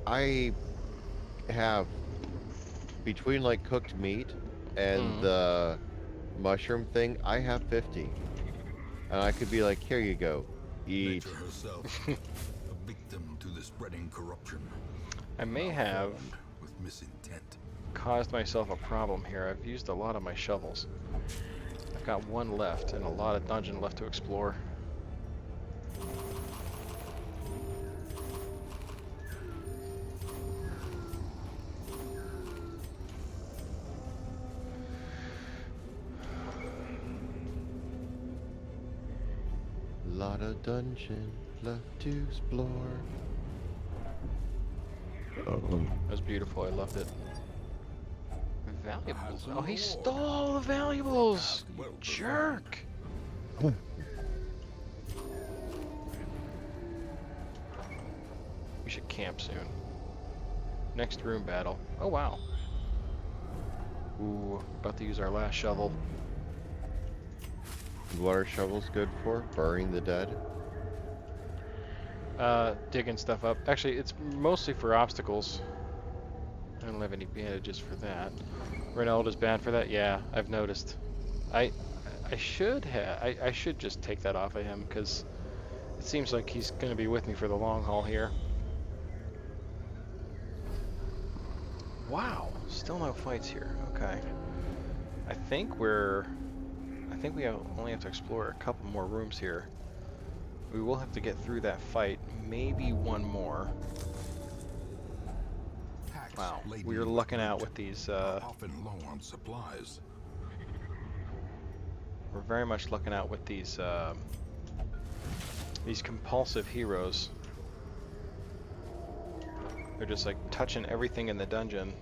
I have between like cooked meat and the mushroom thing, I have 50. And I could be like, here you go, eat. Nature herself, a victim to the spreading corruption. I may have With misintent. caused myself a problem here. I've used a lot of my shovels. I've got 1 left and a lot of dungeon left to explore. Lot of dungeon left to explore. It was beautiful. I loved it. Valuables. Oh, he stole all the valuables! You jerk! We should camp soon. Next room battle. Oh, wow. Ooh, about to use our last shovel. What are shovels good for? Burying the dead? Digging stuff up. Actually, it's mostly for obstacles. I don't have any bandages for that. Reynald is bad for that? Yeah, I've noticed. I should have. I should just take that off of him, because it seems like he's going to be with me for the long haul here. Wow, still no fights here. Okay. I think we only have to explore a couple more rooms here. We will have to get through that fight. Maybe one more. Wow, we are lucking out with these. Often low on supplies. We're very much lucking out with these compulsive heroes. They're just like touching everything in the dungeon.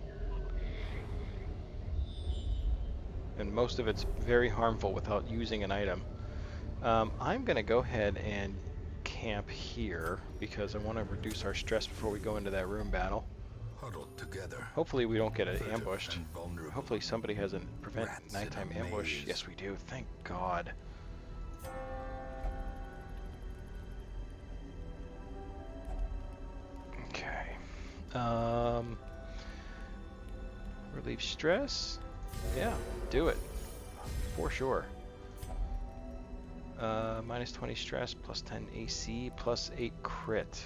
And most of it's very harmful without using an item. I'm gonna go ahead and camp here because I want to reduce our stress before we go into that room battle. Huddled together. Hopefully we don't get Furtive ambushed. and vulnerable. Hopefully somebody has a prevent Rats in a nighttime ambush. maze. Yes, we do. Thank God. Okay. Relieve stress. Yeah, do it. For sure. Minus 20 stress, plus 10 AC, plus 8 crit.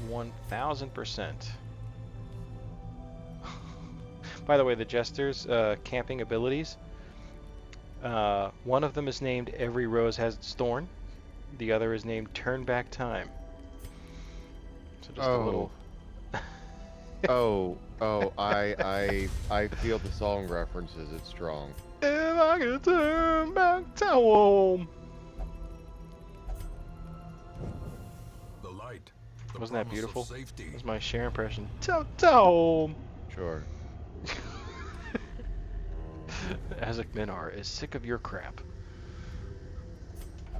1000%. By the way, the Jester's camping abilities, one of them is named Every Rose Has Its Thorn. The other is named Turn Back Time. So just a little... I feel the song references. It's strong. If I could turn back time. The light. The Wasn't that promise of beautiful? Safety. That was my Cher impression. Tom. Sure. AzicMinar is sick of your crap.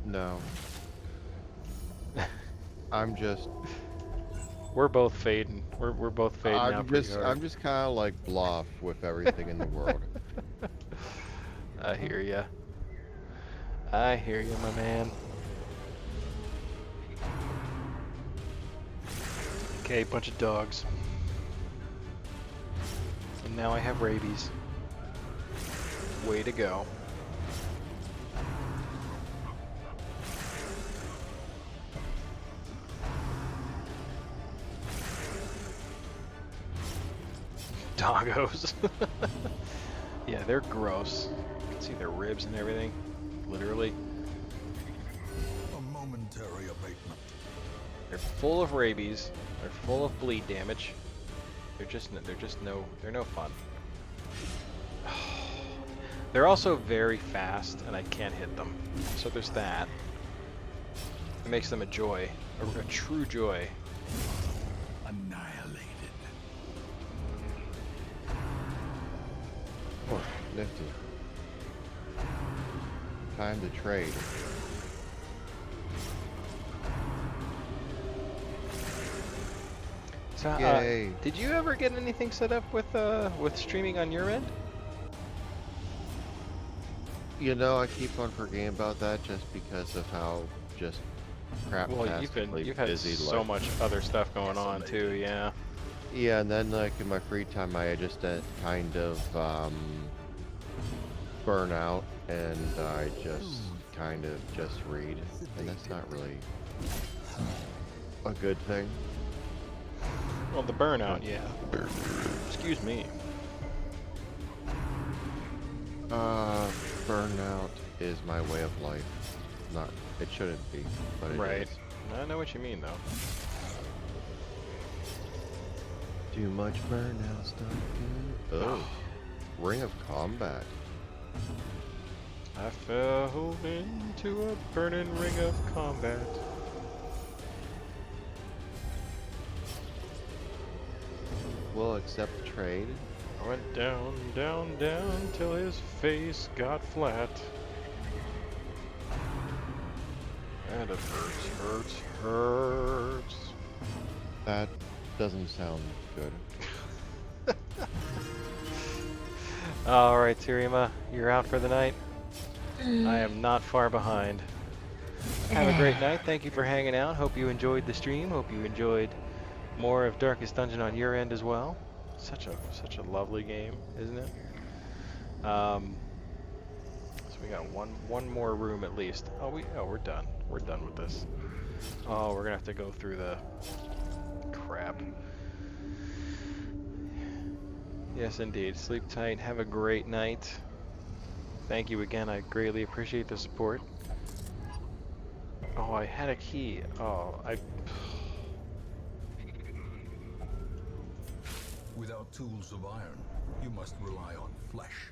No. I'm just. We're both fading. We're both fading out pretty hard. I'm just kind of like bluff with everything in the world. I hear ya. I hear ya, my man. Okay, bunch of dogs. And now I have rabies. Way to go. Doggos. Yeah, they're gross. You can see their ribs and everything. Literally. A momentary abatement. They're full of rabies. They're full of bleed damage. They're no fun. They're also very fast, and I can't hit them. So there's that. It makes them a joy, a true joy. Annihilated. Oh, nifty. Time to trade. So, Yay. did you ever get anything set up with streaming on your end? You know, I keep on forgetting about that just because of how just Well, you've had busy so life. much other stuff going on too. Yeah. Yeah, and then like in my free time, I just kind of burn out, and I just kind of just read, and that's not really a good thing. Well, the burnout, yeah. Excuse me. Burnout is my way of life. Not, it shouldn't be, but it Right. is. I know what you mean, though. Too much burnout stuff. Oh, Ring of Combat. I fell into a burning ring of combat. will accept the trade. I went down, down, down till his face got flat. And it hurts, hurts, hurts. That doesn't sound good. Alright, Tirima, you're out for the night. I am not far behind. Have a great night. Thank you for hanging out. Hope you enjoyed the stream. Hope you enjoyed more of Darkest Dungeon on your end as well. Such a lovely game, isn't it? So we got one more room at least. Oh, we're done. We're done with this. Oh, we're gonna have to go through the crap. Yes, indeed. Sleep tight. Have a great night. Thank you again. I greatly appreciate the support. Oh, I had a key. Oh, Without tools of iron, you must rely on flesh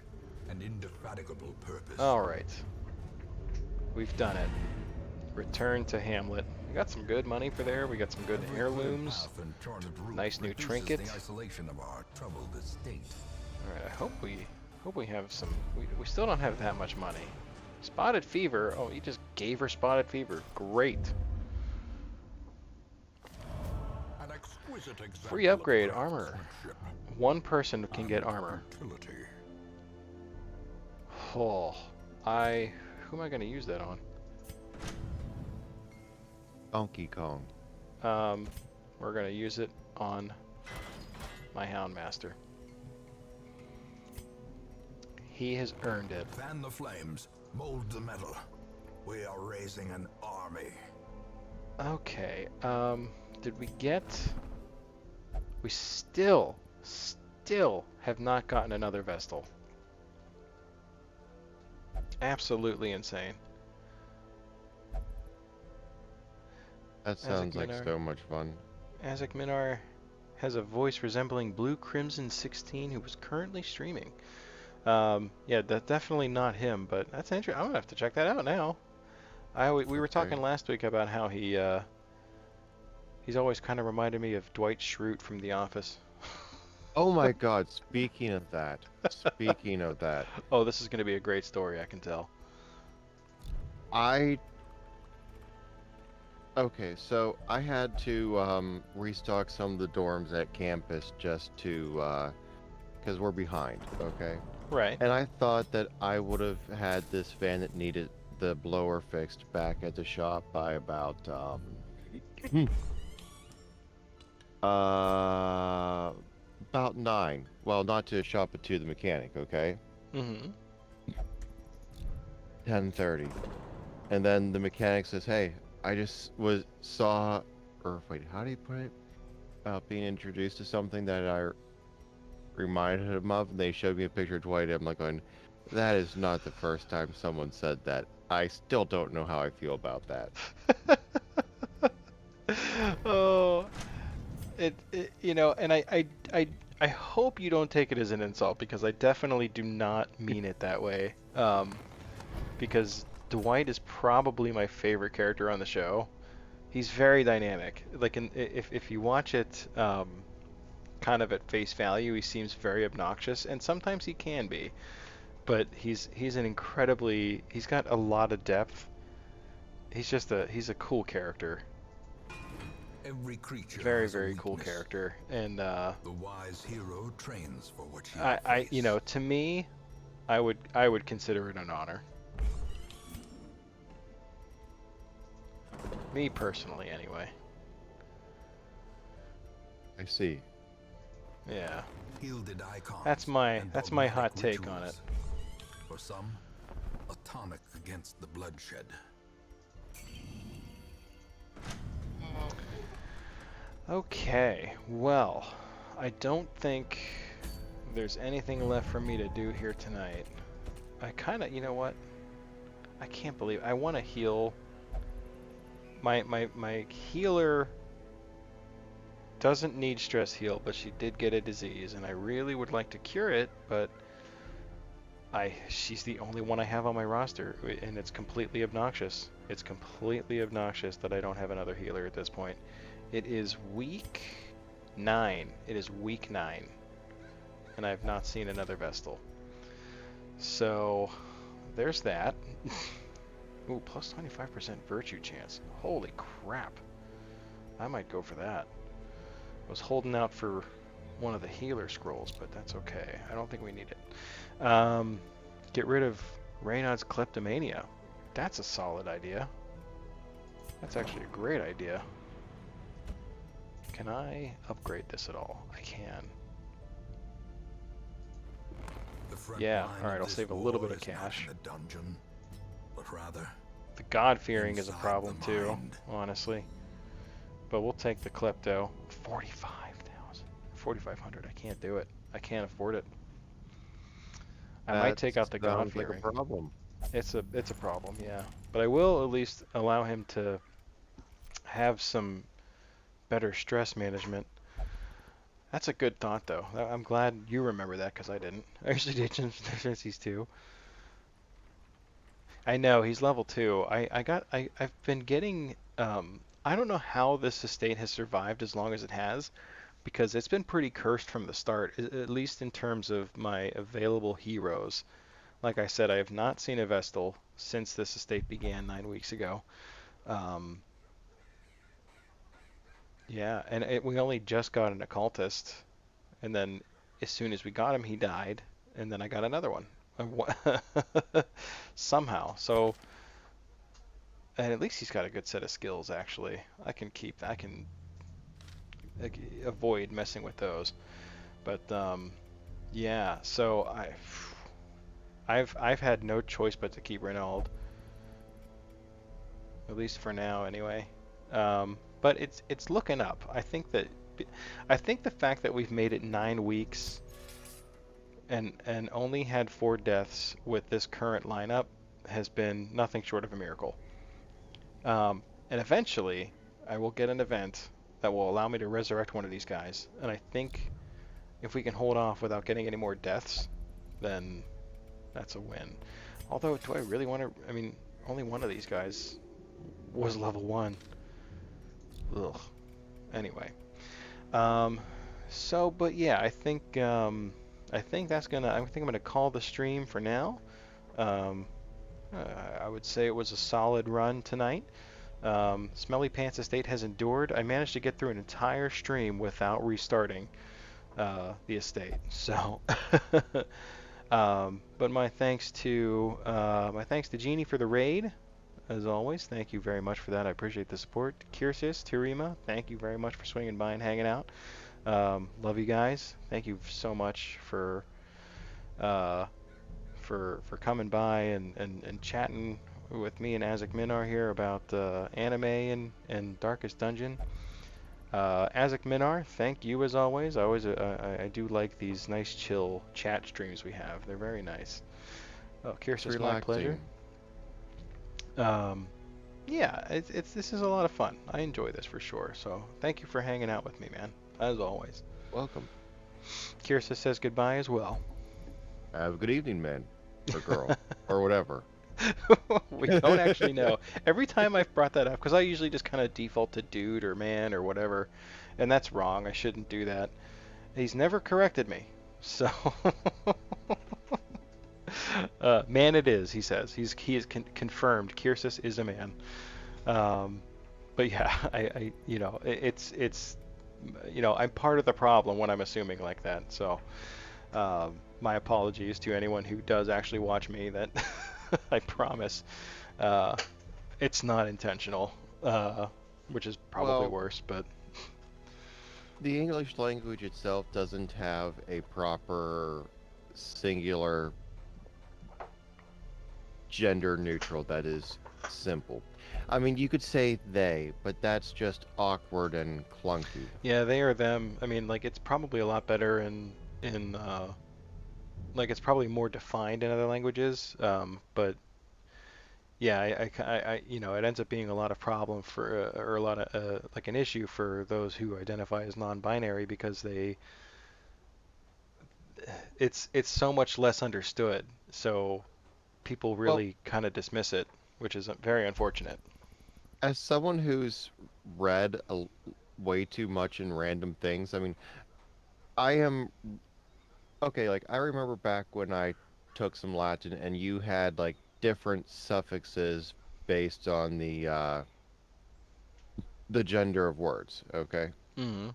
and indefatigable purpose. Alright. We've done it. Return to Hamlet. We got some good money for there. We got some good heirlooms. Nice new trinket. The isolation of our troubled estate. Alright, I hope we have some... We still don't have that much money. Spotted Fever. Oh, he just gave her Spotted Fever. Great. An exquisite example Free upgrade of armor. craftsmanship One person can and get armor. utility. Oh, who am I going to use that on? Donkey Kong. We're going to use it on my Houndmaster. He has earned it. Fan the flames, mold the metal. We are raising an army. Okay, did we get... We still have not gotten another Vestal. Absolutely insane. That sounds like AzicMinar. so much fun. AzicMinar has a voice resembling Blue Crimson 16, who was currently streaming. Yeah, that's definitely not him, but that's interesting. I'm gonna have to check that out now. We were talking last week about how he's always kind of reminded me of Dwight Schrute from The Office. Oh my god, speaking of that. Speaking of that. Oh, this is gonna be a great story, I can tell. Okay, so I had to restock some of the dorms at campus just to, because we're behind, okay? Right. And I thought that I would have had this fan that needed the blower fixed back at the shop by about, about 9. Well, not to the shop, but to the mechanic, okay? Mm-hmm. 10:30. And then the mechanic says, hey, I just saw, or wait, how do you put it? Being introduced to something that I reminded him of, and they showed me a picture of Dwight, and I'm like going, that is not the first time someone said that. I still don't know how I feel about that. Oh, you know, and I hope you don't take it as an insult, because I definitely do not mean it that way. Because Dwight is probably my favorite character on the show. He's very dynamic. Like, if you watch it kind of at face value, he seems very obnoxious, and sometimes he can be. But he's got a lot of depth. He's a cool character. Every creature Very, has a very cool weakness. character. And The wise hero trains for what he I you know, to me, I would consider it an honor. Me personally, anyway. I see. Yeah. Gilded icons That's my and hot dogmatic take on it. rituals. For some, a tonic against the bloodshed. Okay, well, I don't think there's anything left for me to do here tonight. I kind of, you know what? I can't believe I want to heal. My healer doesn't need stress heal, but she did get a disease, and I really would like to cure it, but she's the only one I have on my roster, and it's completely obnoxious. It's completely obnoxious that I don't have another healer at this point. It is week 9. It is week 9. And I have not seen another Vestal. So, there's that. Ooh, plus 25% virtue chance. Holy crap. I might go for that. I was holding out for one of the healer scrolls, but that's okay. I don't think we need it. Get rid of Raynaud's kleptomania. That's a solid idea. That's actually a great idea. Can I upgrade this at all? I can. Yeah, alright, I'll save a little bit of cash. The dungeon, but rather The God-fearing is a inside problem the too, mind. honestly. But we'll take the klepto. 45,000. 4,500. I can't do it. I can't afford it. I might take out the sounds like God-fearing. a problem. It's a problem, yeah. But I will at least allow him to have some better stress management. That's a good thought, though. I'm glad you remember that, because I didn't. I actually did since he's 2. I know, he's level 2. I've been getting, I don't know how this estate has survived as long as it has, because it's been pretty cursed from the start, at least in terms of my available heroes. Like I said, I have not seen a Vestal since this estate began 9 weeks ago. Yeah, and we only just got an occultist, and then as soon as we got him, he died, and then I got another one. Somehow. So, and at least he's got a good set of skills, actually. I can avoid messing with those. But yeah, so I've had no choice but to keep Renauld, at least for now, anyway. But it's looking up. I think the fact that we've made it 9 weeks and only had 4 deaths with this current lineup has been nothing short of a miracle. And eventually, I will get an event that will allow me to resurrect one of these guys. And I think if we can hold off without getting any more deaths, then that's a win. Although, do I really want to? I mean, only one of these guys was level 1. Ugh. Anyway. So, but yeah, I think that's gonna. I think I'm gonna call the stream for now. I would say it was a solid run tonight. Smelly Pants Estate has endured. I managed to get through an entire stream without restarting the estate. So, but my thanks to Jeannie for the raid. As always, thank you very much for that. I appreciate the support. Kirsis, Turima, thank you very much for swinging by and hanging out. Love you guys. Thank you so much for coming by and chatting with me and AzicMinar here about anime and Darkest Dungeon. AzicMinar, thank you as always. I do like these nice chill chat streams we have. They're very nice. Oh, Kirsis, my pleasure. Yeah, this is a lot of fun. I enjoy this for sure. So thank you for hanging out with me, man. As always. Welcome. Kirsa says goodbye as well. Have a good evening, man. Or girl. Or whatever. We don't actually know. Every time I've brought that up, because I usually just kind of default to dude or man or whatever, and that's wrong. I shouldn't do that. He's never corrected me. So... man it is, he says. He is confirmed. Kirsis is a man. But yeah, I it's I'm part of the problem when I'm assuming like that. So my apologies to anyone who does actually watch me. That I promise it's not intentional, which is probably worse. But the English language itself doesn't have a proper singular gender neutral that is simple. I mean, you could say they, but that's just awkward and clunky. Yeah, they or them. I mean, like, it's probably a lot better like, it's probably more defined in other languages. But yeah, it ends up being a lot of problem for, or a lot of, like, an issue for those who identify as non-binary, because it's so much less understood. So people really kind of dismiss it, which is very unfortunate. As someone who's read way too much in random things. I mean, I am okay. Like I remember back when I took some Latin, and you had like different suffixes based on the gender of words. Okay. Hmm.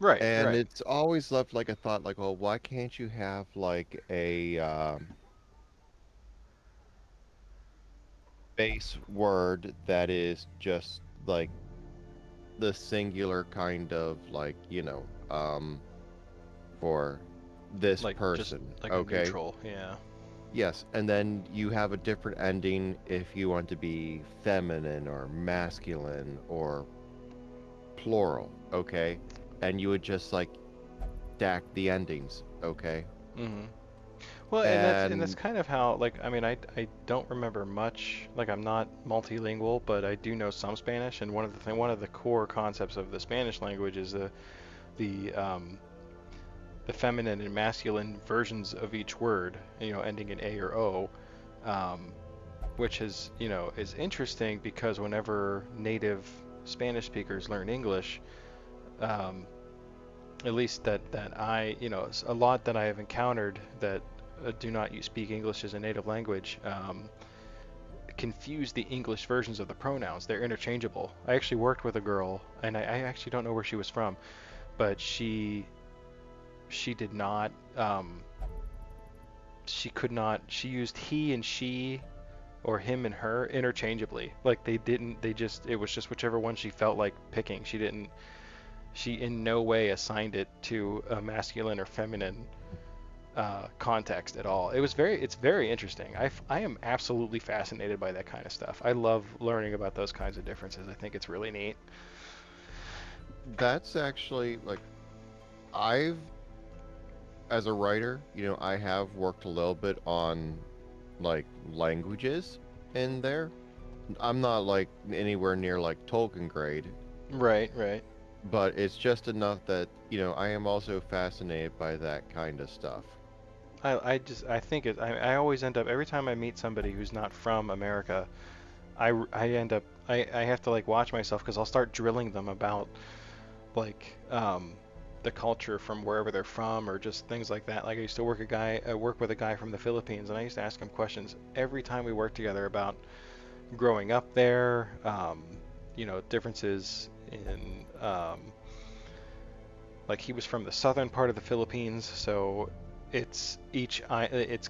Right, And right. it's always left like a thought, like, well, why can't you have like a base word that is just like the singular kind of like, for this Like just person, like a okay? neutral. Yeah. Yes, and then you have a different ending if you want to be feminine or masculine or plural, okay? And you would just like stack the endings, okay? Hmm. Well, and that's And kind of how, like, I mean, I don't remember much. Like, I'm not multilingual, but I do know some Spanish, and one of the core concepts of the Spanish language is the the feminine and masculine versions of each word, ending in a or o, um, which is interesting because whenever native Spanish speakers learn English, um, at least that I, a lot that I have encountered that do not speak English as a native language, confuse the English versions of the pronouns. They're interchangeable. I actually worked with a girl, and I actually don't know where she was from, but she did not, she could not, she used he and she or him and her interchangeably. Like it was just whichever one she felt like picking. She in no way assigned it to a masculine or feminine context at all. It's very interesting. I am absolutely fascinated by that kind of stuff. I love learning about those kinds of differences. I think it's really neat. that's actually like I've as a writer, I have worked a little bit on like languages in there. I'm not like anywhere near like Tolkien grade, Right, right. but it's just enough that, I am also fascinated by that kind of stuff. I think I always end up every time I meet somebody who's not from America, I end up I have to like watch myself because I'll start drilling them about like the culture from wherever they're from or just things like that. Like I used to work with a guy from the Philippines, and I used to ask him questions every time we worked together about growing up there, differences in like he was from the southern part of the Philippines, so it's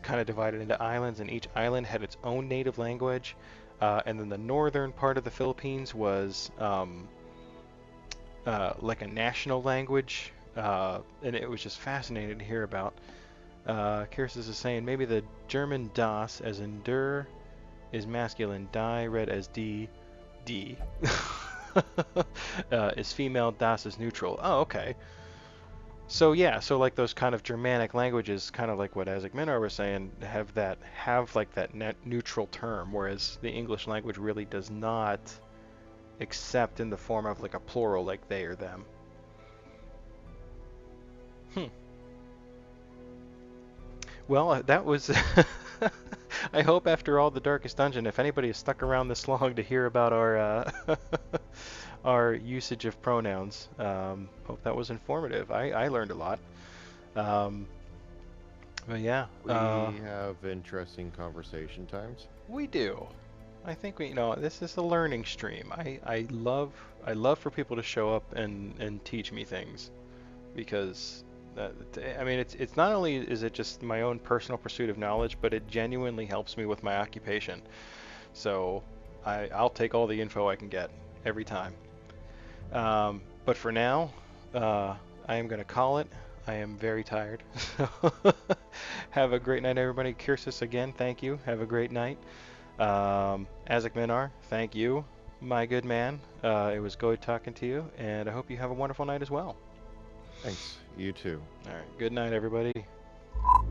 kind of divided into islands, and each island had its own native language. And then the northern part of the Philippines was like a national language, and it was just fascinating to hear about. Kirsten is saying maybe the German Das as in der is masculine, die read as D, D is female, Das is neutral. Oh, okay. So yeah, so like those kind of Germanic languages, kind of like what AzicMinar was saying, have like that net neutral term, whereas the English language really does not accept in the form of like a plural, like they or them. Hmm. Well, that was. I hope after all the Darkest Dungeon, if anybody has stuck around this long to hear about our our usage of pronouns, hope that was informative. I learned a lot. Um, but yeah, We have interesting conversation times. we do. I think this is a learning stream. I love for people to show up and teach me things because I mean it's not only is it just my own personal pursuit of knowledge, but it genuinely helps me with my occupation. So I'll take all the info I can get every time. But for now, I am going to call it. I am very tired. Have a great night, everybody. Kirsis, again, thank you. Have a great night. AzicMinar, thank you, my good man. It was good talking to you, and I hope you have a wonderful night as well. Thanks. You too. All right, good night, everybody.